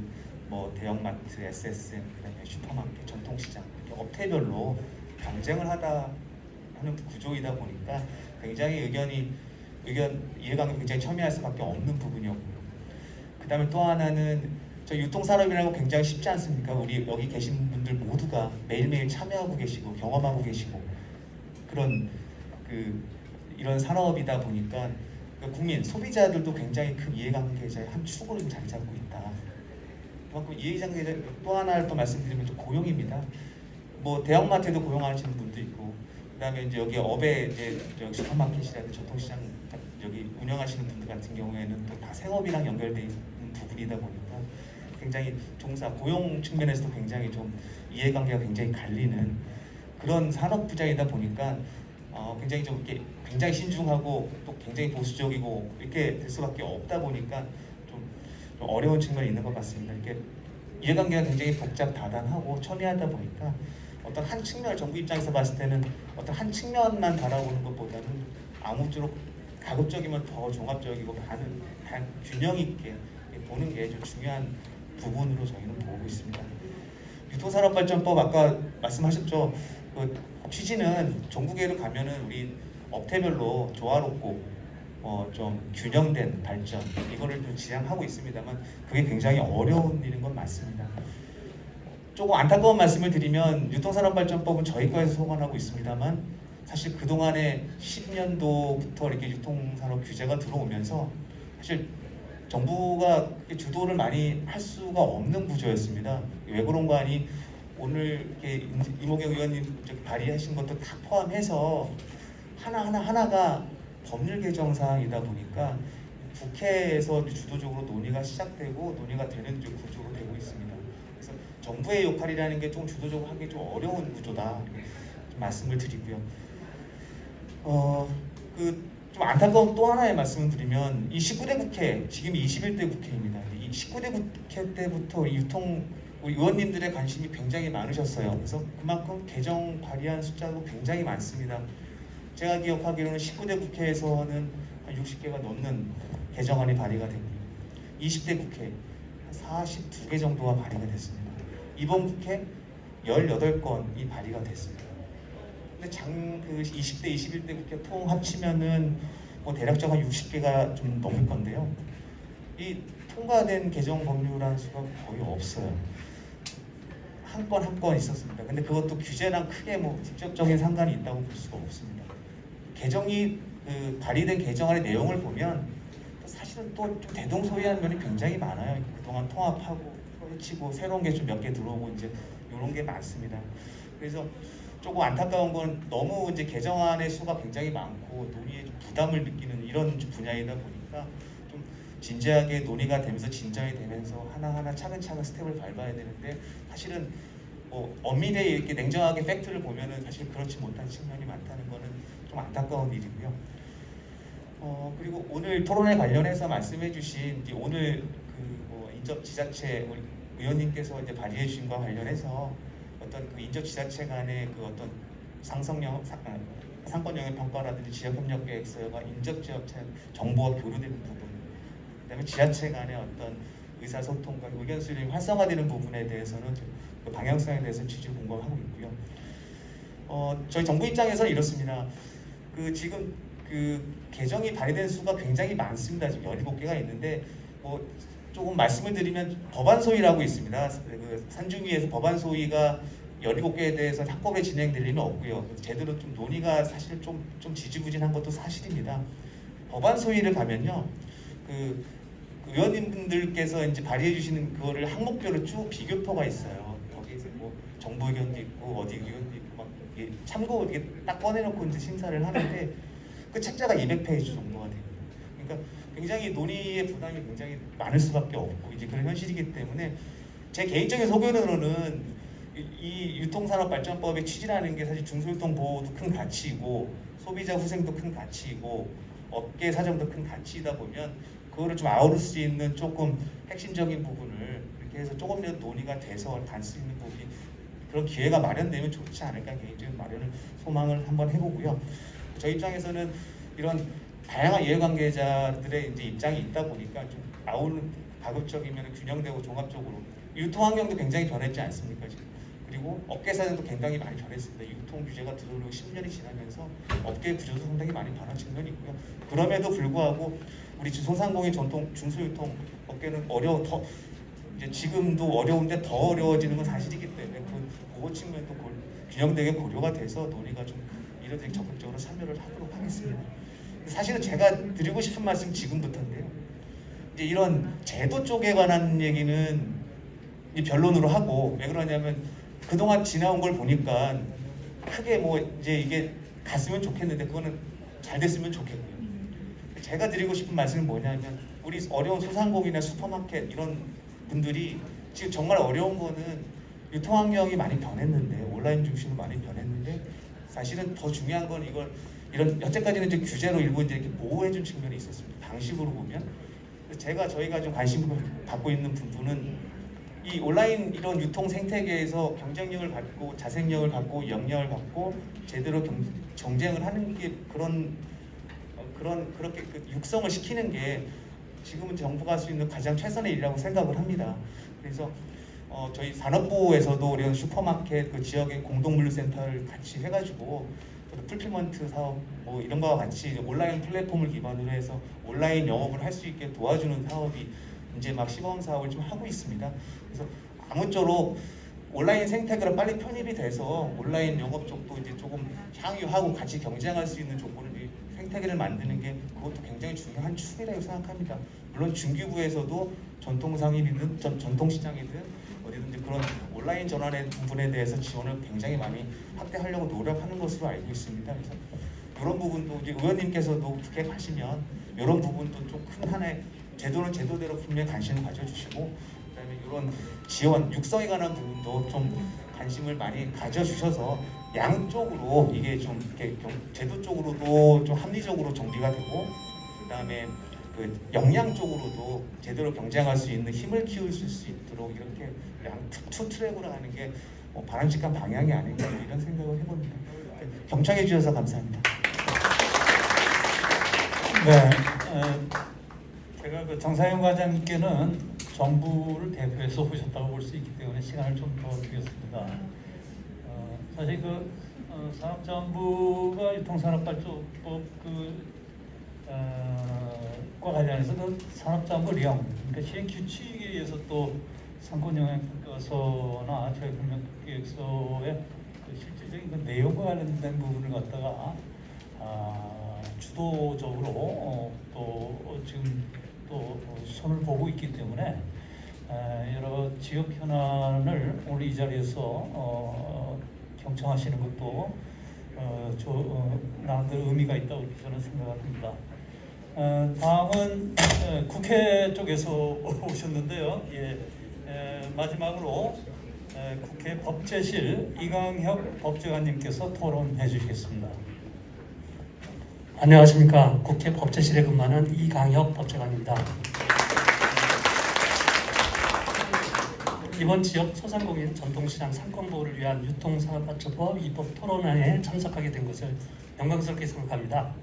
뭐 대형마트, SSM, 그다음에 슈퍼마켓, 전통시장 이렇게 업태별로 경쟁을 하는 구조이다 보니까 굉장히 의견이 이해관계 굉장히 첨예할 수밖에 없는 부분이었고, 그다음에 또 하나는 저 유통산업이라고 굉장히 쉽지 않습니까? 우리 여기 계신 분들 모두가 매일매일 참여하고 계시고 경험하고 계시고 그런 이런 산업이다 보니까 국민 소비자들도 굉장히 큰 이해관계자의 한 축으로 좀 자리 잡고 있다. 그만큼 이해관계자 또 하나를 또 말씀드리면 좀 고용입니다. 뭐 대형마트에도 고용하시는 분도 있고, 그다음에 이제 여기 업에 이제 여기 슈퍼마켓이라든지 전통시장 여기 운영하시는 분들 같은 경우에는 또 다 생업이랑 연결돼 있는 부분이다 보니까 굉장히 종사 고용 측면에서도 굉장히 좀 이해관계가 굉장히 갈리는 그런 산업 부장이다 보니까 굉장히 좀 이렇게 굉장히 신중하고 또 굉장히 보수적이고 이렇게 될 수밖에 없다 보니까 좀 어려운 측면이 있는 것 같습니다. 이렇게 이해관계가 굉장히 복잡 다단하고 첨예하다 보니까 어떤 한 측면을 정부 입장에서 봤을 때는 어떤 한 측면만 바라보는 것보다는 아무쪼록 가급적이면 더 종합적이고 균형 있게 보는 게 좀 중요한 부분으로 저희는 보고 있습니다. 유통산업발전법 아까 말씀하셨죠. 그 취지는 전국에로 가면은 우리 업태별로 조화롭고 좀 균형된 발전 이거를 좀 지향하고 있습니다만 그게 굉장히 어려운 일인 건 맞습니다. 조금 안타까운 말씀을 드리면 유통산업발전법은 저희 거에서 소관하고 있습니다만 사실 그동안에 10년도부터 이렇게 유통산업 규제가 들어오면서 사실 정부가 주도를 많이 할 수가 없는 구조였습니다. 왜 그런가 하니 오늘 이렇게 이모경 의원님 발의하신 것도 다 포함해서 하나가 법률 개정 사항이다 보니까 국회에서 주도적으로 논의가 시작되고 논의가 되는 구조로 되고 있습니다. 그래서 정부의 역할이라는 게 좀 주도적으로 하기 좀 어려운 구조다 좀 말씀을 드리고요. 좀 안타까운 또 하나의 말씀을 드리면 이 19대 국회, 지금 21대 국회입니다. 이 19대 국회 때부터 우리 의원님들의 관심이 굉장히 많으셨어요. 그래서 그만큼 개정 발의한 숫자도 굉장히 많습니다. 제가 기억하기로는 19대 국회에서는 한 60개가 넘는 개정안이 발의가 되고요. 20대 국회 한 42개 정도가 발의가 됐습니다. 이번 국회 18건이 발의가 됐습니다. 근데 20대, 21대 국회 통 합치면은 뭐 대략적 한 60개가 좀 넘을 건데요. 이 통과된 개정 법률안 수가 거의 없어요. 한 건 있었습니다. 근데 그것도 규제랑 크게 뭐 직접적인 상관이 있다고 볼 수가 없습니다. 발의된 개정안의 내용을 보면 사실은 또 좀 대동소이한 면이 굉장히 많아요. 그동안 통합하고 해치고 새로운 게 좀 몇 개 들어오고 이제 이런 게 많습니다. 그래서 조금 안타까운 건 너무 이제 개정안의 수가 굉장히 많고 논의에 좀 부담을 느끼는 이런 분야이다 보니까 좀 진지하게 논의가 되면서 진전이 되면서 하나하나 차근차근 스텝을 밟아야 되는데 사실은 뭐 엄밀히 이렇게 냉정하게 팩트를 보면은 사실 그렇지 못한 측면이 많다는 거는 좀 안타까운 일이고요. 그리고 오늘 토론회 관련해서 말씀해주신 이제 오늘 뭐 인접지자체 우리 의원님께서 이제 발의해주신 것과 관련해서 어떤 인접지자체 간의 어떤 상권영역 평가라든지 지역협력계획서와 인접지자체 정보가 교류되는 부분, 그다음에 지자체 간의 어떤 의사소통과 의견 수렴이 활성화되는 부분에 대해서는 그 방향성에 대해서 취지 공감하고 있고요. 저희 정부 입장에서는 이렇습니다. 지금 개정이 발의된 수가 굉장히 많습니다. 지금 17개가 있는데 뭐 조금 말씀을 드리면 법안 소위라고 있습니다. 산중위에서 법안 소위가 17개에 대해서 한꺼번에 진행될 리는 없고요. 제대로 좀 논의가 사실 좀 지지부진한 것도 사실입니다. 법안 소위를 가면요, 의원님들께서 이제 발의해 주시는 그거를 항목별로 쭉 비교표가 있어요. 거기에서 뭐 정부 의견도 있고 어디 의견도 있고 막 참고 이렇게 딱 꺼내놓고 이제 심사를 하는데 그 책자가 200페이지 정도가 됩니다. 그러니까 굉장히 논의의 부담이 굉장히 많을 수밖에 없고 이제 그런 현실이기 때문에 제 개인적인 소견으로는 이 유통산업발전법의 취지라는 게 사실 중소유통 보호도 큰 가치이고 소비자 후생도 큰 가치이고 업계 사정도 큰 가치이다 보면 그거를 좀 아우를 수 있는 조금 핵심적인 부분을 이렇게 해서 조금이라도 논의가 돼서 갈 수 있는 부분이 그런 기회가 마련되면 좋지 않을까 개인적인 소망을 한번 해보고요. 저희 입장에서는 이런 다양한 이해관계자들의 이제 입장이 있다 보니까 좀 아우는 가급적이면 균형되고 종합적으로 유통 환경도 굉장히 변했지 않습니까 지금. 그리고 업계사정도 굉장히 많이 변했습니다. 유통 규제가 들어오고 10년이 지나면서 업계 구조도 상당히 많이 변한 측면이 있고요. 그럼에도 불구하고 우리 소상공인 전통 중소유통 업계는 이제 지금도 어려운데 더 어려워지는 건 사실이기 때문에 그거 측면도 균형되게 고려가 돼서 논의가 좀 이렇게 적극적으로 참여를 하도록 하겠습니다. 사실은 제가 드리고 싶은 말씀 지금부터인데요. 이제 이런 제도 쪽에 관한 얘기는 이 변론으로 하고, 왜 그러냐면 그동안 지나온 걸 보니까 크게 뭐 이제 이게 갔으면 좋겠는데 그거는 잘 됐으면 좋겠고요. 제가 드리고 싶은 말씀은 뭐냐면 우리 어려운 소상공인이나 슈퍼마켓 이런 분들이 지금 정말 어려운 거는 유통 환경이 많이 변했는데, 온라인 중심으로 많이 변했는데, 사실은 더 중요한 건 이런 여태까지는 이제 규제로 일부 이제 이렇게 보호해준 측면이 있었습니다. 방식으로 보면 저희가 좀 관심을 갖고 있는 부분은 이 온라인 이런 유통 생태계에서 경쟁력을 갖고 자생력을 갖고 역량을 갖고 제대로 경쟁을 하는 게 그렇게 육성을 시키는 게 지금은 정부가 할 수 있는 가장 최선의 일이라고 생각을 합니다. 그래서 저희 산업부에서도 이런 슈퍼마켓 그 지역의 공동물류센터를 같이 해가지고 풀필먼트 사업 뭐 이런 거와 같이 온라인 플랫폼을 기반으로 해서 온라인 영업을 할 수 있게 도와주는 사업이 이제 막 시범 사업을 좀 하고 있습니다. 그래서 아무쪼록 온라인 생태계로 빨리 편입이 돼서 온라인 영업 쪽도 이제 조금 향유하고 같이 경쟁할 수 있는 조건을 생태계를 만드는 게 그것도 굉장히 중요한 축이라고 생각합니다. 물론 중기부에서도 전통상인이든 전통시장이든 어디든지 그런 온라인 전환의 부분에 대해서 지원을 굉장히 많이 확대하려고 노력하는 것으로 알고 있습니다. 그래서 이런 부분도 이제 의원님께서도 국회 가시면 이런 부분도 좀 큰 하나의 제도는 제도대로 분명히 관심을 가져주시고, 그다음에 이런 지원 육성에 관한 부분도 좀 관심을 많이 가져주셔서 양쪽으로 이게 좀 이렇게 제도 쪽으로도 좀 합리적으로 정비가 되고, 그다음에 그 역량 쪽으로도 제대로 경쟁할 수 있는 힘을 키울 수 있도록 이렇게 투 트랙으로 하는 게 바람직한 방향이 아닌가 이런 생각을 해봅니다. 경청해 주셔서 감사합니다. 네, 제가 그 정상현 과장님께는 정부를 대표해서 오셨다고 볼 수 있기 때문에 시간을 좀 더 드리겠습니다. 사실 산업자원부가 유통산업발전법 과 관련해서 산업자원부령, 그러니까 시행 규칙에 의해서 또 상권영향평가서나 저희 국민기획서의 실질적인 내용과 관련된 부분을 갖다가 주도적으로 또 지금 또 손을 보고 있기 때문에 여러 지역 현안을 오늘 이 자리에서 경청하시는 것도 나름대로 의미가 있다고 저는 생각합니다. 다음은 국회 쪽에서 오셨는데요. 마지막으로 국회 법제실 이강혁 법제관님께서 토론해 주시겠습니다. 안녕하십니까. 국회 법제실에 근무하는 이강혁 법제관입니다. 이번 지역 소상공인 전통시장 상권보호를 위한 유통산업발전법 입법 토론회에 참석하게 된 것을 영광스럽게 생각합니다.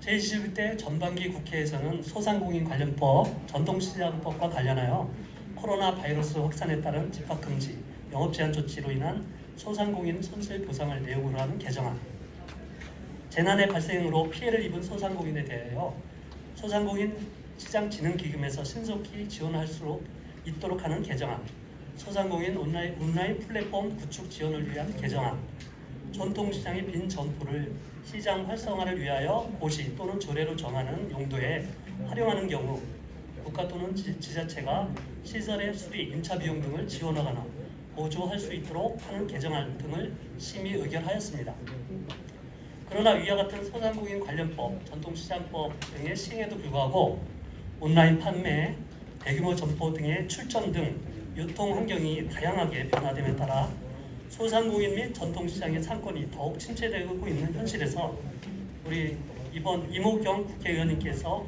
제21대 전반기 국회에서는 소상공인 관련법, 전통시장법과 관련하여 코로나 바이러스 확산에 따른 집합금지, 영업제한 조치로 인한 소상공인 손실 보상을 내용으로 하는 개정안, 재난의 발생으로 피해를 입은 소상공인에 대하여 소상공인 시장진흥기금에서 신속히 지원할 수 있도록 하는 개정안, 소상공인 온라인 플랫폼 구축 지원을 위한 개정안, 전통시장의 빈 점포를 시장 활성화를 위하여 고시 또는 조례로 정하는 용도에 활용하는 경우 국가 또는 지자체가 시설의 수리, 임차 비용 등을 지원하거나 보조할 수 있도록 하는 개정안 등을 심의 의결하였습니다. 그러나 위와 같은 소상공인 관련법, 전통시장법 등의 시행에도 불구하고 온라인 판매, 대규모 점포 등의 출전 등 유통 환경이 다양하게 변화됨에 따라 소상공인 및 전통시장의 상권이 더욱 침체되고 있는 현실에서 우리 이번 이모경 국회의원님께서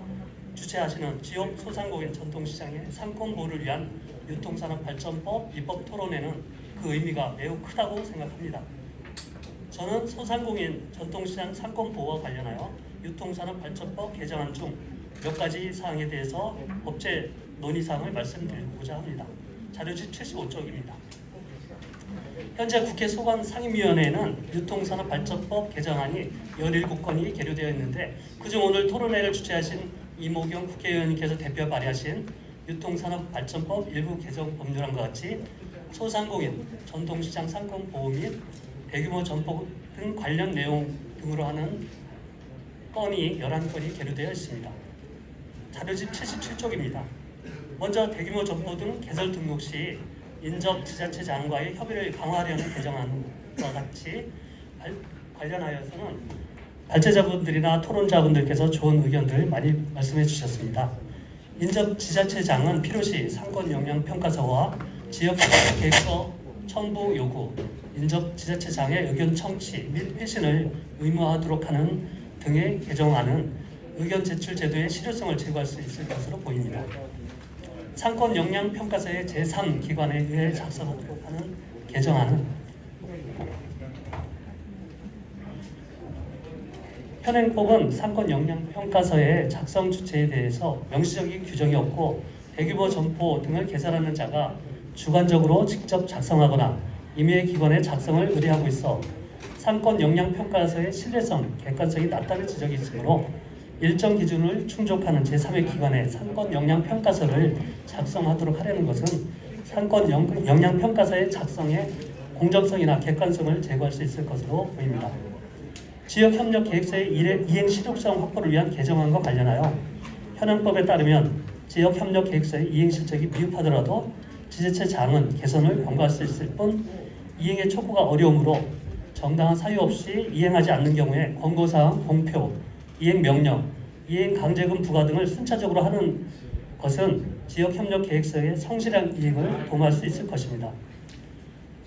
주최하시는 지역 소상공인 전통시장의 상권 보호를 위한 유통산업발전법 입법 토론회는 그 의미가 매우 크다고 생각합니다. 저는 소상공인 전통시장 상권 보호와 관련하여 유통산업발전법 개정안 중 몇 가지 사항에 대해서 법제 논의사항을 말씀드리고자 합니다. 자료집 75쪽입니다. 현재 국회 소관 상임위원회에는 유통산업발전법 개정안이 17건이 계류되어 있는데 그중 오늘 토론회를 주최하신 이모경 국회의원님께서 대표 발의하신 유통산업발전법 일부 개정 법률안과 같이 소상공인, 전통시장 상권 보호 및 대규모 점포 등 관련 내용 등으로 하는 건이 11건이 계류되어 있습니다. 자료집 77쪽입니다. 먼저 대규모 점포 등 개설 등록 시 인접 지자체장과의 협의를 강화하려는 개정안과 같이 관련하여서는 발제자분들이나 토론자분들께서 좋은 의견들 많이 말씀해 주셨습니다. 인접 지자체장은 필요시 상권 영향 평가서와 지역 계획서 첨부 요구, 인접 지자체장의 의견 청취 및 회신을 의무화하도록 하는 등의 개정안은 의견 제출 제도의 실효성을 제고할 수 있을 것으로 보입니다. 상권 영향 평가서의 제3기관에 의해 작성하도록 하는 개정안은 현행법은 상권 영향 평가서의 작성 주체에 대해서 명시적인 규정이 없고 대규모 점포 등을 개설하는 자가 주관적으로 직접 작성하거나 임의의 기관의 작성을 의뢰하고 있어 상권 영향 평가서의 신뢰성, 객관성이 낮다는 지적이 있으므로 일정 기준을 충족하는 제3의 기관의 상권 영향 평가서를 작성하도록 하려는 것은 상권 영향 평가서의 작성에 공정성이나 객관성을 제고할 수 있을 것으로 보입니다. 지역협력계획서의 이행 실효성 확보를 위한 개정안과 관련하여 현행법에 따르면 지역협력계획서의 이행 실적이 미흡하더라도 지자체장은 개선을 권고할 수 있을 뿐 이행의 촉구가 어려우므로 정당한 사유 없이 이행하지 않는 경우에 권고사항 공표, 이행 명령, 이행 강제금 부과 등을 순차적으로 하는 것은 지역협력계획서의 성실한 이행을 도모할 수 있을 것입니다.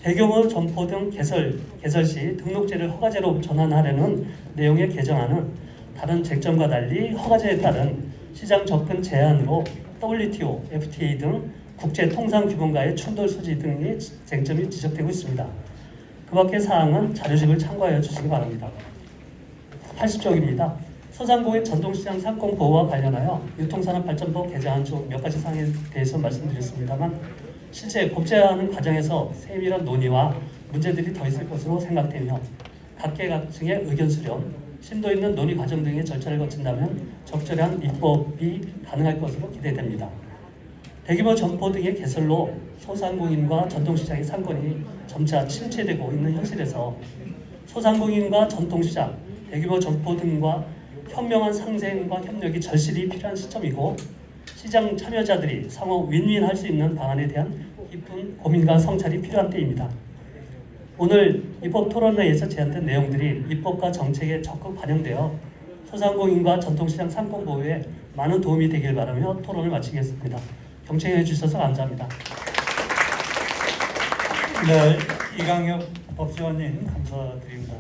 대규모 점포 등 개설 시 등록제를 허가제로 전환하려는 내용의 개정안은 다른 쟁점과 달리 허가제에 따른 시장 접근 제한으로 WTO, FTA 등 국제 통상 규범과의 충돌 소지 등의 쟁점이 지적되고 있습니다. 그 밖의 사항은 자료집을 참고하여 주시기 바랍니다. 80쪽입니다. 소상공인 전통시장 상권 보호와 관련하여 유통산업발전법 개정안 중 몇 가지 사항에 대해서 말씀드렸습니다만 실제 법제화하는 과정에서 세밀한 논의와 문제들이 더 있을 것으로 생각되며 각계각층의 의견 수렴, 심도 있는 논의 과정 등의 절차를 거친다면 적절한 입법이 가능할 것으로 기대됩니다. 대규모 점포 등의 개설로 소상공인과 전통시장의 상권이 점차 침체되고 있는 현실에서 소상공인과 전통시장, 대규모 점포 등과 현명한 상생과 협력이 절실히 필요한 시점이고 시장 참여자들이 상호 윈윈할 수 있는 방안에 대한 깊은 고민과 성찰이 필요한 때입니다. 오늘 입법 토론회에서 제안된 내용들이 입법과 정책에 적극 반영되어 소상공인과 전통시장 상권 보호에 많은 도움이 되길 바라며 토론을 마치겠습니다. 경청해 주셔서 감사합니다. 네, 이강혁 법제관님 감사드립니다.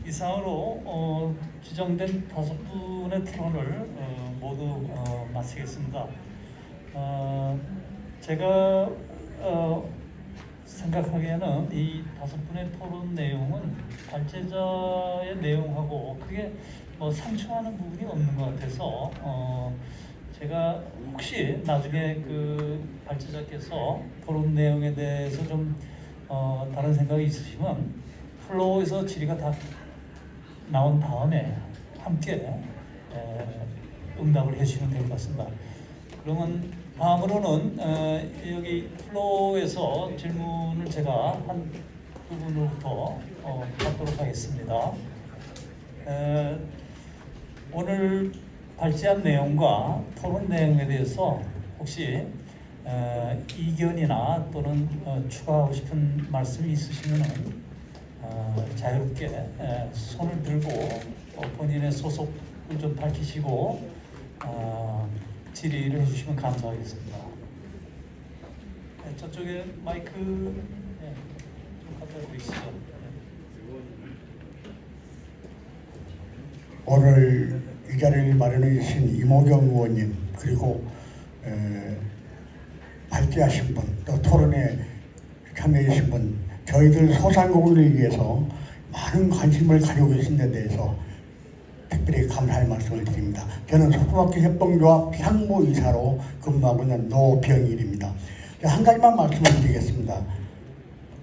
이상으로 지정된 5분의 토론을 모두 마치겠습니다. 제가 생각하기에는 이 5분의 토론 내용은 발제자의 내용하고 크게 상충하는 부분이 없는 것 같아서 제가 혹시 나중에 그 발제자께서 토론 내용에 대해서 좀 다른 생각이 있으시면 플로어에서 질의가 다 나온 다음에 함께 응답을 해주시면 될 것 같습니다. 그러면 다음으로는 여기 플로어에서 질문을 제가 한 부분으로부터 받도록 하겠습니다. 오늘 발제한 내용과 토론 내용에 대해서 혹시 이견이나 또는 추가하고 싶은 말씀이 있으시면 자유롭게 손을 들고 본인의 소속을 좀 밝히시고 질의를 해주시면 감사하겠습니다. 저쪽에 마이크 좀 갖다 주시죠. 오늘 이 자리를 마련해 주신 이모경 의원님 그리고 발제하신 분 또 토론에 참여해 주신 분 저희들 소상공인을 위해서 많은 관심을 가지고 계신 데 대해서 특별히 감사의 말씀을 드립니다. 저는 소품학교 협동조합 향무이사로 근무하고 있는 노병일입니다. 한 가지만 말씀을 드리겠습니다.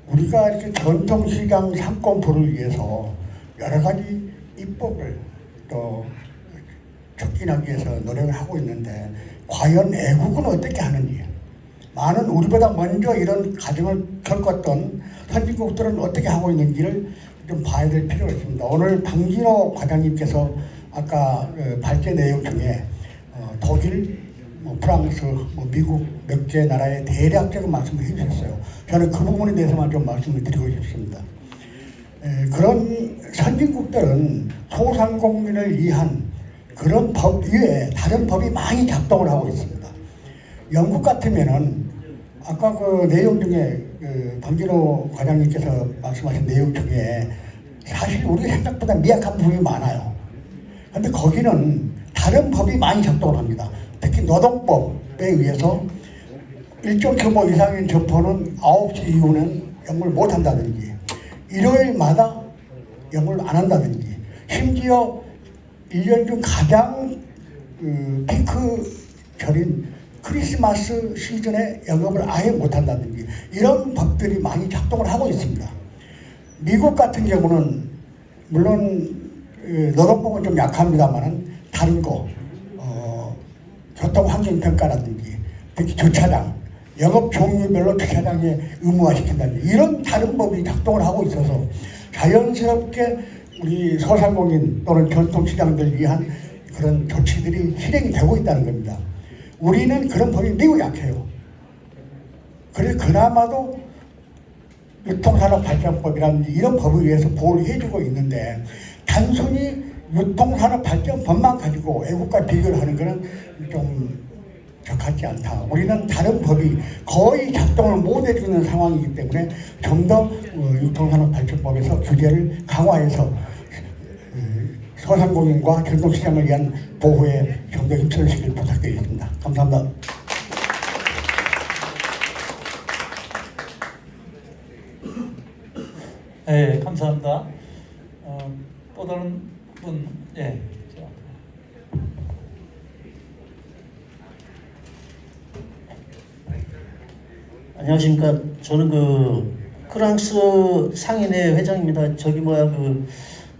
우리가 이렇게 전통시장 상권부를 위해서 여러 가지 입법을 또 촉진하기 위해서 노력을 하고 있는데 과연 애국은 어떻게 하는지, 많은 우리보다 먼저 이런 과정을 겪었던 선진국들은 어떻게 하고 있는지를 좀 봐야 될 필요가 있습니다. 오늘 방진호 과장님께서 아까 발제 내용 중에 독일, 프랑스, 미국 몇 개 나라의 대략적인 말씀을 해주셨어요. 저는 그 부분에 대해서만 좀 말씀을 드리고 싶습니다. 그런 선진국들은 소상공인을 위한 그런 법 위에 다른 법이 많이 작동을 하고 있습니다. 영국 같으면은 아까 그 내용 중에 방진호 과장님께서 말씀하신 내용 중에 사실 우리 생각보다 미약한 부분이 많아요. 그런데 거기는 다른 법이 많이 작동을 합니다. 특히 노동법에 의해서 일정 규모 이상인 점포는 9시 이후는 영업을 못한다든지 일요일마다 영업을 안 한다든지 심지어 1년 중 가장 피크절인 크리스마스 시즌에 영업을 아예 못한다든지 이런 법들이 많이 작동을 하고 있습니다. 미국 같은 경우는 물론 노동법은 좀 약합니다만 다른 거 교통환경평가라든지 특히 주차장 영업 종류별로 주차장에 의무화시킨다든지 이런 다른 법이 작동을 하고 있어서 자연스럽게 우리 소상공인 또는 전통시장들 위한 그런 조치들이 실행이 되고 있다는 겁니다. 우리는 그런 법이 매우 약해요. 그래서 그나마도 유통산업발전법이라든지 이런 법을 위해서 보호를 해주고 있는데 단순히 유통산업발전법만 가지고 외국과 비교를 하는 것은 좀 적합지 않다. 우리는 다른 법이 거의 작동을 못 해주는 상황이기 때문에 좀 더 유통산업발전법에서 규제를 강화해서 소상공인과 전통시장을 위한 보호에 좀 더 힘써주시길 부탁드리겠습니다. 감사합니다. 네, 감사합니다. 또 다른 분, 예. 안녕하십니까. 저는 프랑스 상인회 회장입니다.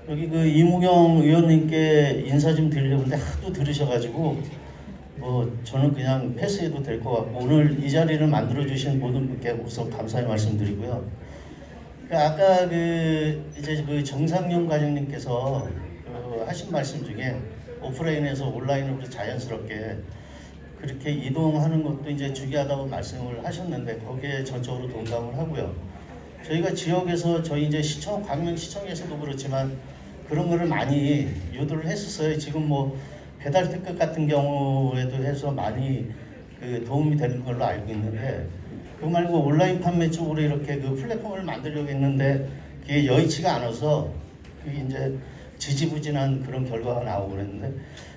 여기 이무경 의원님께 인사 좀 드리려고 했는데 하도 들으셔가지고 저는 그냥 패스해도 될 것 같고 오늘 이 자리를 만들어 주신 모든 분께 우선 감사의 말씀드리고요. 아까 이제 정상용 과장님께서 하신 말씀 중에 오프라인에서 온라인으로 자연스럽게 그렇게 이동하는 것도 이제 중요하다고 말씀을 하셨는데 거기에 전적으로 동감을 하고요. 저희가 지역에서 저희 이제 시청, 광명시청에서도 그렇지만 그런 거를 많이 유도를 했었어요. 지금 배달 특급 같은 경우에도 해서 많이 도움이 되는 걸로 알고 있는데 그거 말고 온라인 판매 쪽으로 이렇게 플랫폼을 만들려고 했는데 그게 여의치가 않아서 그게 이제 지지부진한 그런 결과가 나오고 그랬는데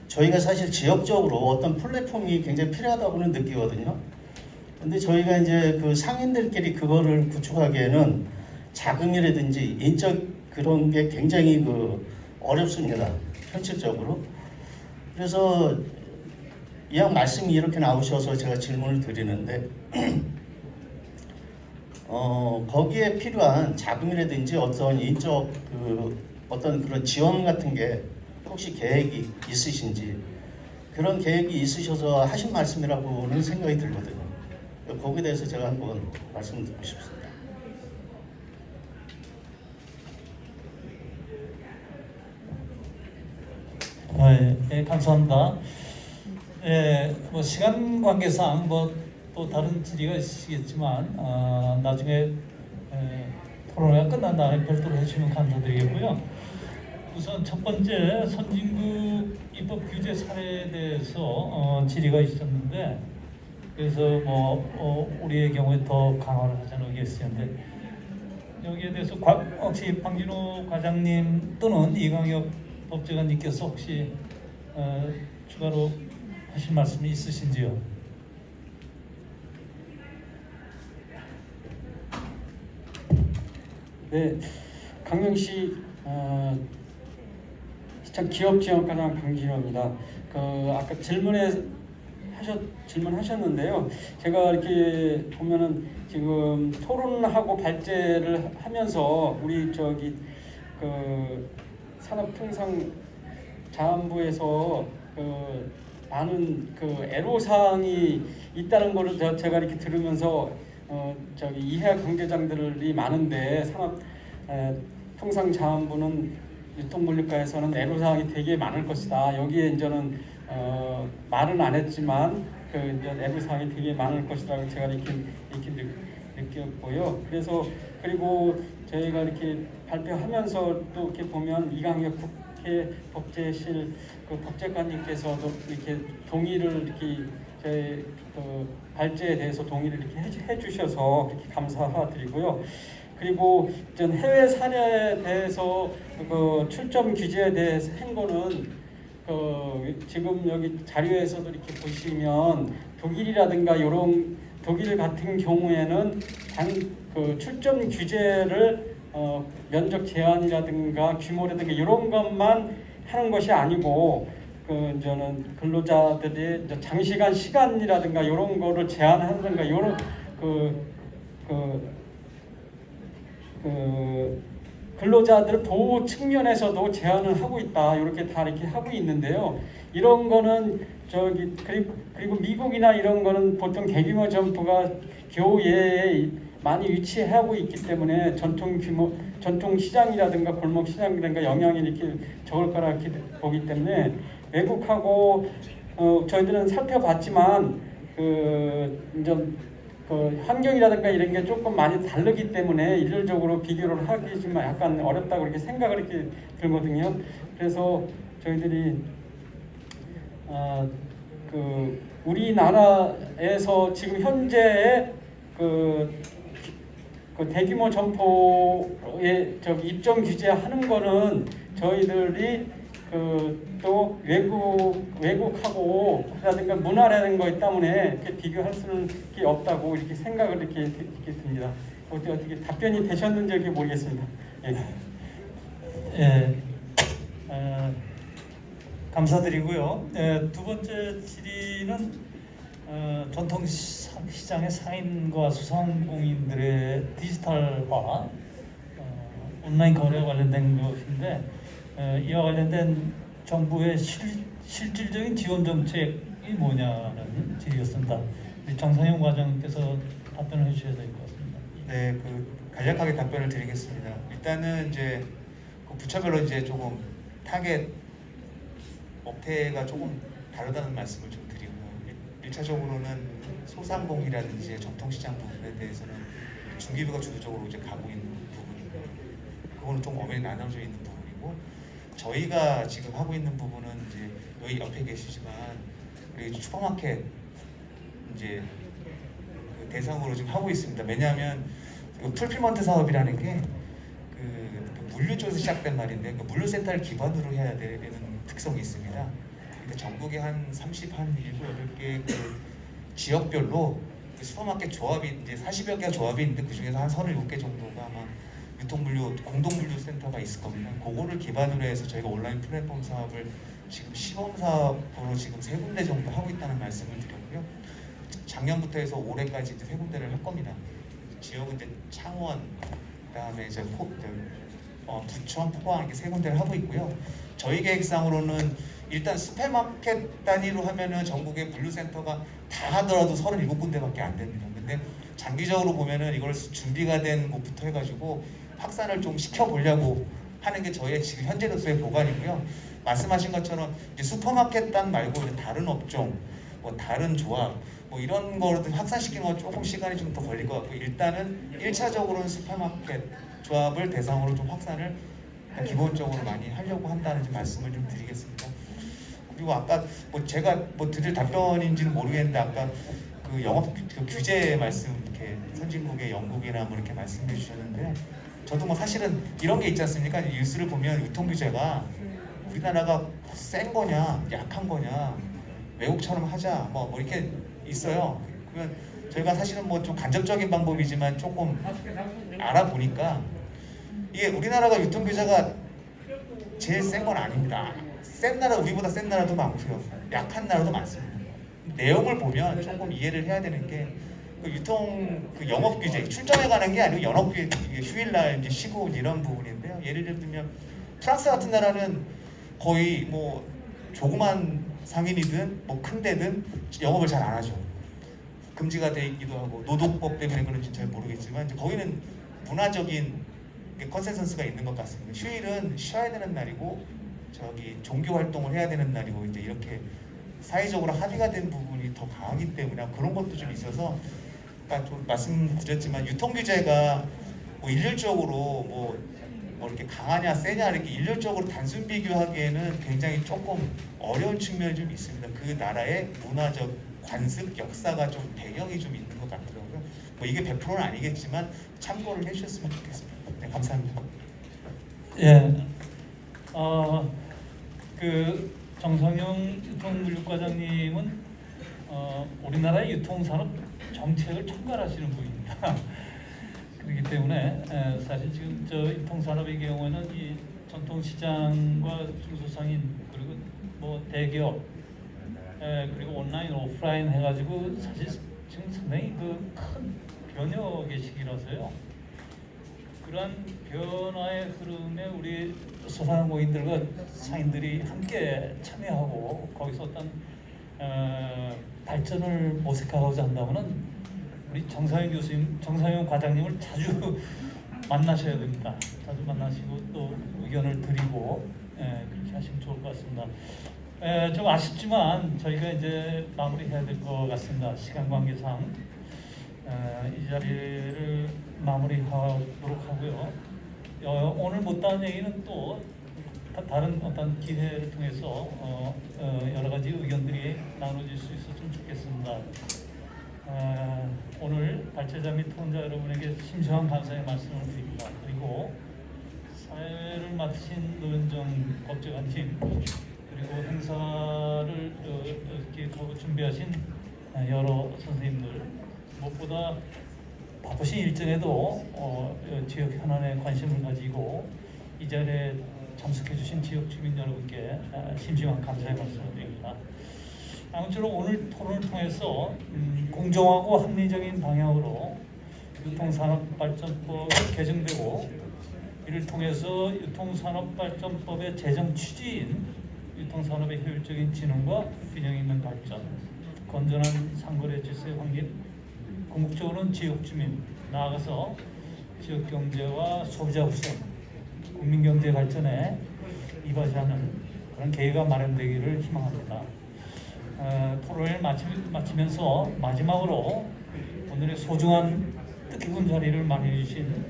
저희가 사실 지역적으로 어떤 플랫폼이 굉장히 필요하다고는 느끼거든요. 근데 저희가 이제 상인들끼리 그거를 구축하기에는 자금이라든지 인적 그런 게 굉장히 어렵습니다. 현실적으로. 그래서 이왕 말씀이 이렇게 나오셔서 제가 질문을 드리는데 거기에 필요한 자금이라든지 어떤 인적 어떤 그런 지원 같은 게 혹시 계획이 있으신지 그런 계획이 있으셔서 하신 말씀이라고는 생각이 들거든요. 거기에 대해서 제가 한번 말씀드리고 싶습니다. 네, 감사합니다. 시간 관계상 또 다른 질의가 있으시겠지만 나중에 토론회가 끝난 다음에 별도로 해주시면 감사드리겠고요. 우선 첫 번째 선진국 입법 규제 사례에 대해서 질의가 있었는데 그래서 우리의 경우에 더 강화를 하자는 의견이었는데 여기에 대해서 혹시 방진호 과장님 또는 이광혁 법제관님께서 혹시 추가로 하실 말씀이 있으신지요? 네, 강명시 시청 기업지원과장 강진호입니다. 아까 질문에 질문하셨는데요. 제가 이렇게 보면은 지금 토론하고 발제를 하면서 우리 그 산업통상자원부에서 많은 애로사항이 있다는 거를 제가 이렇게 들으면서 이해 관계자들이 많은데 산업통상자원부는 유통물류과에서는 애로사항이 되게 많을 것이다. 여기에 이제는 말은 안 했지만 이제 애로사항이 되게 많을 것이라고 제가 이렇게 느꼈고요. 그리고 저희가 이렇게 발표하면서 또 이렇게 보면 이강혁 국회 법제실 법제관님께서도 이렇게 동의를 이렇게 저희 발제에 대해서 동의를 이렇게 해주셔서 이렇게 감사드리고요. 그리고 전 해외 사례에 대해서 출점 규제에 대해서 한 거는 지금 여기 자료에서도 이렇게 보시면 독일이라든가 이런 독일 같은 경우에는 출점 규제를 면적 제한이라든가 규모라든가 이런 것만 하는 것이 아니고 저는 근로자들이 장시간 시간이라든가 이런 거를 제한하든가 이런 근로자들 보호 측면에서도 제한을 하고 있다. 이렇게 다 이렇게 하고 있는데요. 이런 거는 그리고 미국이나 이런 거는 보통 대규모 점포가 교외에 많이 위치하고 있기 때문에 전통 시장이라든가 골목 시장이라든가 영향이 이렇게 적을 거라 이렇게 보기 때문에 외국하고 저희들은 살펴봤지만 환경이라든가 이런 게 조금 많이 다르기 때문에 일률적으로 비교를 하기 좀 약간 어렵다고 이렇게 생각을 이렇게 들거든요. 그래서 저희들이 우리나라에서 지금 현재의 대규모 점포에 입점 규제하는 거는 저희들이 또 외국하고 라든가 문화라는 것 때문에 이렇게 비교할 수는 없다고 이렇게 생각을 이렇게 듭니다. 어떻게 답변이 되셨는지 모르겠습니다. 감사드리고요. 두 번째 질의는 전통시장의 상인과 소상공인들의 디지털화, 온라인 거래와 관련된 것인데 이와 관련된 정부의 실질적인 지원 정책이 뭐냐는 질의였습니다. 정상용 과장께서 답변을 해주셔야 될 것 같습니다. 네, 간략하게 답변을 드리겠습니다. 일단은 이제 부처별로 이제 조금 타겟 업태가 조금 다르다는 말씀을 좀 드리고요. 1차적으로는 소상공이라든지 전통시장 부분에 대해서는 중기부가 주도적으로 이제 가고 있는 부분이고, 그거는 좀 엄연히 나눠져 있는 부분이고, 저희가 지금 하고 있는 부분은 이제 여기 옆에 계시지만 우리 슈퍼마켓 이제 대상으로 지금 하고 있습니다. 왜냐하면 풀필먼트 사업이라는 게 물류 쪽에서 시작된 말인데 물류센터를 기반으로 해야 되는 특성이 있습니다. 근데 전국에 한 7, 8개 지역별로 슈퍼마켓 조합이 이제 40여 개가 조합이 있는데 그 중에서 한 37개 정도가 아마 유통물류 공동물류센터가 있을 겁니다. 그거를 기반으로 해서 저희가 온라인 플랫폼 사업을 지금 시범 사업으로 지금 3군데 정도 하고 있다는 말씀을 드렸고요. 작년부터 해서 올해까지 이제 3군데를 할 겁니다. 지역은 이제 창원, 그다음에 이제 부천, 포항 이렇게 3군데를 하고 있고요. 저희 계획상으로는 일단 슈퍼마켓 단위로 하면은 전국의 물류센터가 다 하더라도 37군데밖에 안 됩니다. 근데 장기적으로 보면은 이걸 준비가 된 곳부터 해가지고 확산을 좀 시켜보려고 하는 게 저희의 지금 현재로서의 보관이고요. 말씀하신 것처럼 이제 슈퍼마켓 단 말고 이제 다른 업종, 다른 조합, 이런 거를 확산시키는 건 조금 시간이 좀 더 걸릴 것 같고, 일단은 1차적으로는 슈퍼마켓 조합을 대상으로 좀 확산을 기본적으로 많이 하려고 한다는 말씀을 좀 드리겠습니다. 그리고 아까 제가 드릴 답변인지는 모르겠는데 아까 영업 규제 말씀 이렇게 선진국의 영국이나 이렇게 말씀해 주셨는데, 저도 사실은 이런 게 있지 않습니까? 뉴스를 보면 유통 규제가 우리나라가 센 거냐 약한 거냐 외국처럼 하자 이렇게 있어요. 그러면 저희가 사실은 좀 간접적인 방법이지만 조금 알아보니까 이게 우리나라가 유통 규제가 제일 센 건 아닙니다. 센 나라, 우리보다 센 나라도 많고요. 약한 나라도 많습니다. 내용을 보면 조금 이해를 해야 되는 게 그 유통 그 영업 규제 출점에 관한 게 아니고 영업 규제 휴일날 이제 쉬고 이런 부분인데요. 예를 들면 프랑스 같은 나라는 거의 뭐 조그만 상인이든 뭐 큰 데든 영업을 잘 안 하죠. 금지가 돼 있기도 하고 노동법 때문에 그런지 잘 모르겠지만 이제 거기는 문화적인 컨센서스가 있는 것 같습니다. 휴일은 쉬어야 되는 날이고 저기 종교 활동을 해야 되는 날이고 이제 이렇게 사회적으로 합의가 된 부분이 더 강하기 때문에 그런 것도 좀 있어서 아까 좀 말씀드렸지만 유통 규제가 뭐 일률적으로 뭐 이렇게 강하냐 세냐 이렇게 일률적으로 단순 비교하기에는 굉장히 조금 어려운 측면이 좀 있습니다. 그 나라의 문화적 관습 역사가 좀 배경이 좀 있는 것 같더라고요. 뭐 이게 100%는 아니겠지만 참고를 해주셨으면 좋겠습니다. 네, 감사합니다. 예, 그 정성영 유통물류과장님은 우리나라의 유통산업 정책을 총괄하시는 분입니다. 그렇기 때문에 사실 지금 저 유통산업의 경우에는 이 전통시장과 중소상인 그리고 뭐 대기업 그리고 온라인 오프라인 해가지고 사실 지금 상당히 그 큰 변혁의 시기라서요. 그러한 변화의 흐름에 우리 소상공인들과 상인들이 함께 참여하고 거기서 어떤 발전을 모색하고자 한다면은 우리 정상영 교수님, 정상영 과장님을 자주 만나셔야 됩니다. 자주 만나시고 또 의견을 드리고 그렇게 하시면 좋을 것 같습니다. 좀 아쉽지만 저희가 이제 마무리해야 될 것 같습니다. 시간 관계상 이 자리를 마무리하도록 하고요. 오늘 못다한 얘기는 또 다른 어떤 기회를 통해서 여러 가지 의견들이 나눠질 수 있었으면 좋겠습니다. 오늘 발제자 및 토론자 여러분에게 심심한 감사의 말씀을 드립니다. 그리고 사회를 맡으신 노현정 법제관님 그리고 행사를 기획하고 준비하신 여러 선생님들 무엇보다 바쁘신 일정에도 지역 현안에 관심을 가지고 이 자리에 참석해 주신 지역 주민 여러분께 심심한 감사의 말씀을 드립니다. 아무쪼록 오늘 토론을 통해서 공정하고 합리적인 방향으로 유통산업발전법이 개정되고 이를 통해서 유통산업발전법의 제정 취지인 유통산업의 효율적인 진흥과 균형 있는 발전, 건전한 상거래 질서의 확립, 궁극적으로는 지역 주민, 나아가서 지역 경제와 소비자 후손, 국민 경제 발전에 이바지하는 그런 계기가 마련되기를 희망합니다. 토론을 마치면서 마지막으로 오늘의 소중한 뜻깊은 자리를 마련해 주신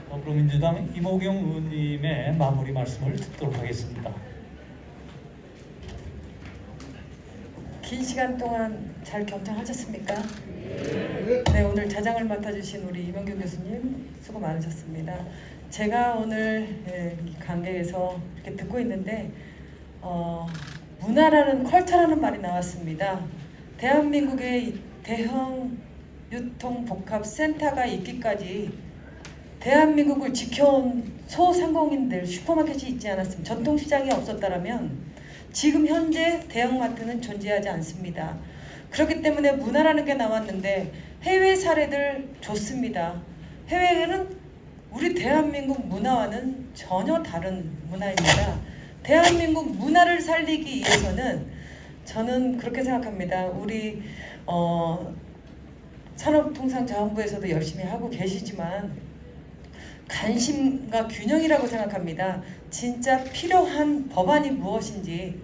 더불어민주당 이모경 의원님의 마무리 말씀을 듣도록 하겠습니다. 긴 시간 동안 잘 경청하셨습니까? 네, 오늘 자장을 맡아주신 우리 이명규 교수님 수고 많으셨습니다. 제가 오늘 관객에서 이렇게 듣고 있는데 문화라는 컬처라는 말이 나왔습니다. 대한민국의 대형 유통복합센터가 있기까지 대한민국을 지켜온 소상공인들 슈퍼마켓이 있지 않았으면 전통시장이 없었다면 지금 현재 대형마트는 존재하지 않습니다. 그렇기 때문에 문화라는 게 나왔는데 해외 사례들 좋습니다. 해외에는 우리 대한민국 문화와는 전혀 다른 문화입니다. 대한민국 문화를 살리기 위해서는 저는 그렇게 생각합니다. 우리 산업통상자원부에서도 열심히 하고 계시지만 관심과 균형이라고 생각합니다. 진짜 필요한 법안이 무엇인지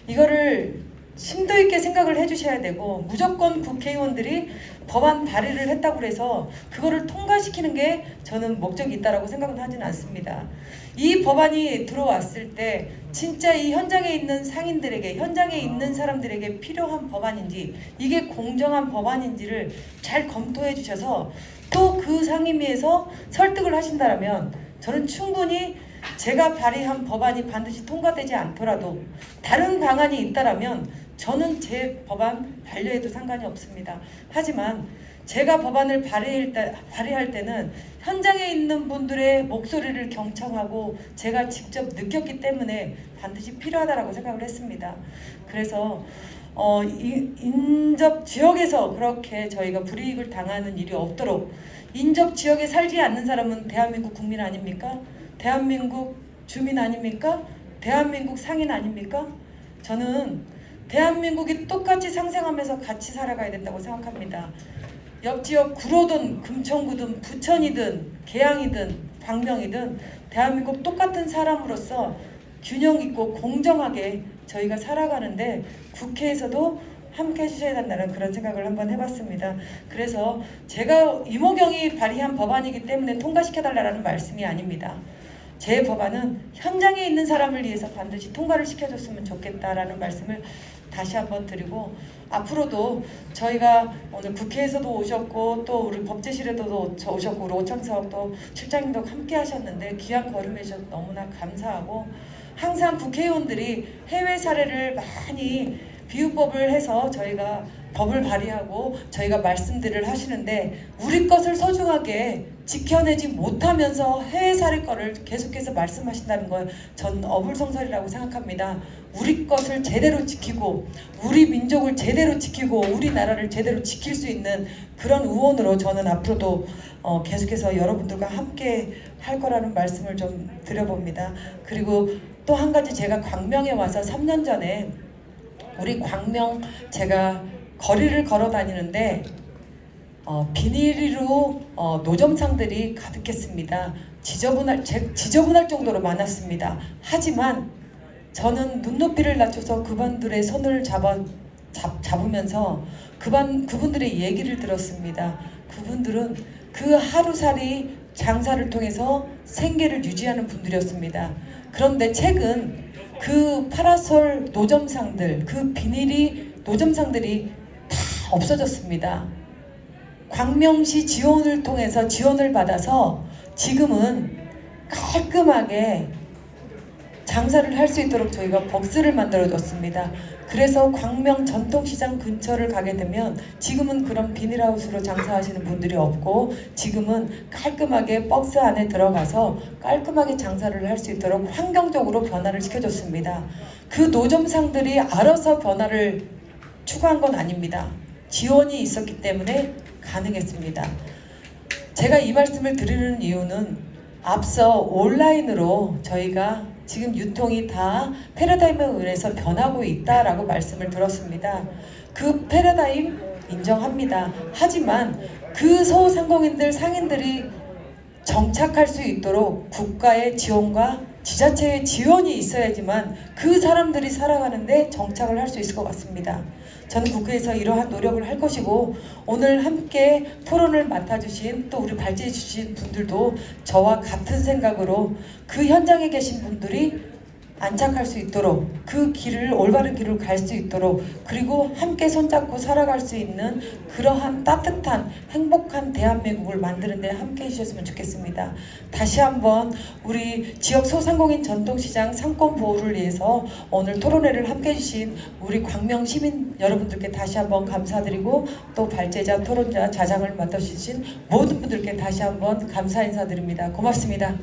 이거를 심도 있게 생각을 해주셔야 되고 무조건 국회의원들이 법안 발의를 했다고 해서 그거를 통과시키는 게 저는 목적이 있다라고 생각은 하지는 않습니다. 이 법안이 들어왔을 때 진짜 이 현장에 있는 상인들에게 현장에 있는 사람들에게 필요한 법안인지 이게 공정한 법안인지를 잘 검토해 주셔서 또 그 상임위에서 설득을 하신다면 저는 충분히 제가 발의한 법안이 반드시 통과되지 않더라도 다른 방안이 있다라면 저는 제 법안 반려해도 상관이 없습니다. 하지만 제가 법안을 발의할 때는 현장에 있는 분들의 목소리를 경청하고 제가 직접 느꼈기 때문에 반드시 필요하다라고 생각을 했습니다. 그래서 인접 지역에서 그렇게 저희가 불이익을 당하는 일이 없도록, 인접 지역에 살지 않는 사람은 대한민국 국민 아닙니까? 대한민국 주민 아닙니까? 대한민국 상인 아닙니까? 저는 대한민국이 똑같이 상생하면서 같이 살아가야 된다고 생각합니다. 옆 지역 구로든 금천구든 부천이든 계양이든 광명이든 대한민국 똑같은 사람으로서 균형 있고 공정하게 저희가 살아가는데 국회에서도 함께 해주셔야 된다는 그런 생각을 한번 해봤습니다. 그래서 제가 이모경이 발의한 법안이기 때문에 통과시켜달라는 말씀이 아닙니다. 제 법안은 현장에 있는 사람을 위해서 반드시 통과를 시켜줬으면 좋겠다라는 말씀을 다시 한번 드리고, 앞으로도 저희가 오늘 국회에서도 오셨고 또 우리 법제실에도 오셨고 우리 오창석 실장님도 함께 하셨는데 귀한 걸음해 주셔서 너무나 감사하고, 항상 국회의원들이 해외 사례를 많이 비유법을 해서 저희가 법을 발의하고 저희가 말씀들을 하시는데 우리 것을 소중하게 지켜내지 못하면서 해외 사례 거를 계속해서 말씀하신다는 건 전 어불성설이라고 생각합니다. 우리 것을 제대로 지키고 우리 민족을 제대로 지키고 우리나라를 제대로 지킬 수 있는 그런 의원으로 저는 앞으로도 계속해서 여러분들과 함께 할 거라는 말씀을 좀 드려봅니다. 그리고 또 한 가지, 제가 광명에 와서 3년 전에 우리 광명 제가 거리를 걸어 다니는데 비닐로 노점상들이 가득했습니다. 지저분할 정도로 많았습니다. 하지만 저는 눈높이를 낮춰서 그분들의 손을 잡으면서 그분들의 얘기를 들었습니다. 그분들은 그 하루살이 장사를 통해서 생계를 유지하는 분들이었습니다. 그런데 최근 그 파라솔 노점상들, 그 비닐이 노점상들이 다 없어졌습니다. 광명시 지원을 통해서 지원을 받아서 지금은 깔끔하게 장사를 할 수 있도록 저희가 박스를 만들어줬습니다. 그래서 광명 전통시장 근처를 가게 되면 지금은 그런 비닐하우스로 장사하시는 분들이 없고 지금은 깔끔하게 박스 안에 들어가서 깔끔하게 장사를 할 수 있도록 환경적으로 변화를 시켜줬습니다. 그 노점상들이 알아서 변화를 추구한 건 아닙니다. 지원이 있었기 때문에 가능했습니다. 제가 이 말씀을 드리는 이유는 앞서 온라인으로 저희가 지금 유통이 다 패러다임에 의해서 변하고 있다라고 말씀을 들었습니다. 그 패러다임 인정합니다. 하지만 그 소상공인들, 상인들이 정착할 수 있도록 국가의 지원과 지자체의 지원이 있어야지만 그 사람들이 살아가는데 정착을 할 수 있을 것 같습니다. 저는 국회에서 이러한 노력을 할 것이고 오늘 함께 토론을 맡아주신 또 우리 발제해 주신 분들도 저와 같은 생각으로 그 현장에 계신 분들이 안착할 수 있도록 그 길을 올바른 길을 갈 수 있도록 그리고 함께 손잡고 살아갈 수 있는 그러한 따뜻한 행복한 대한민국을 만드는 데 함께 해주셨으면 좋겠습니다. 다시 한번 우리 지역 소상공인 전통시장 상권 보호를 위해서 오늘 토론회를 함께 해주신 우리 광명 시민 여러분들께 다시 한번 감사드리고 또 발제자, 토론자, 자장을 맡아주신 모든 분들께 다시 한번 감사 인사드립니다. 고맙습니다.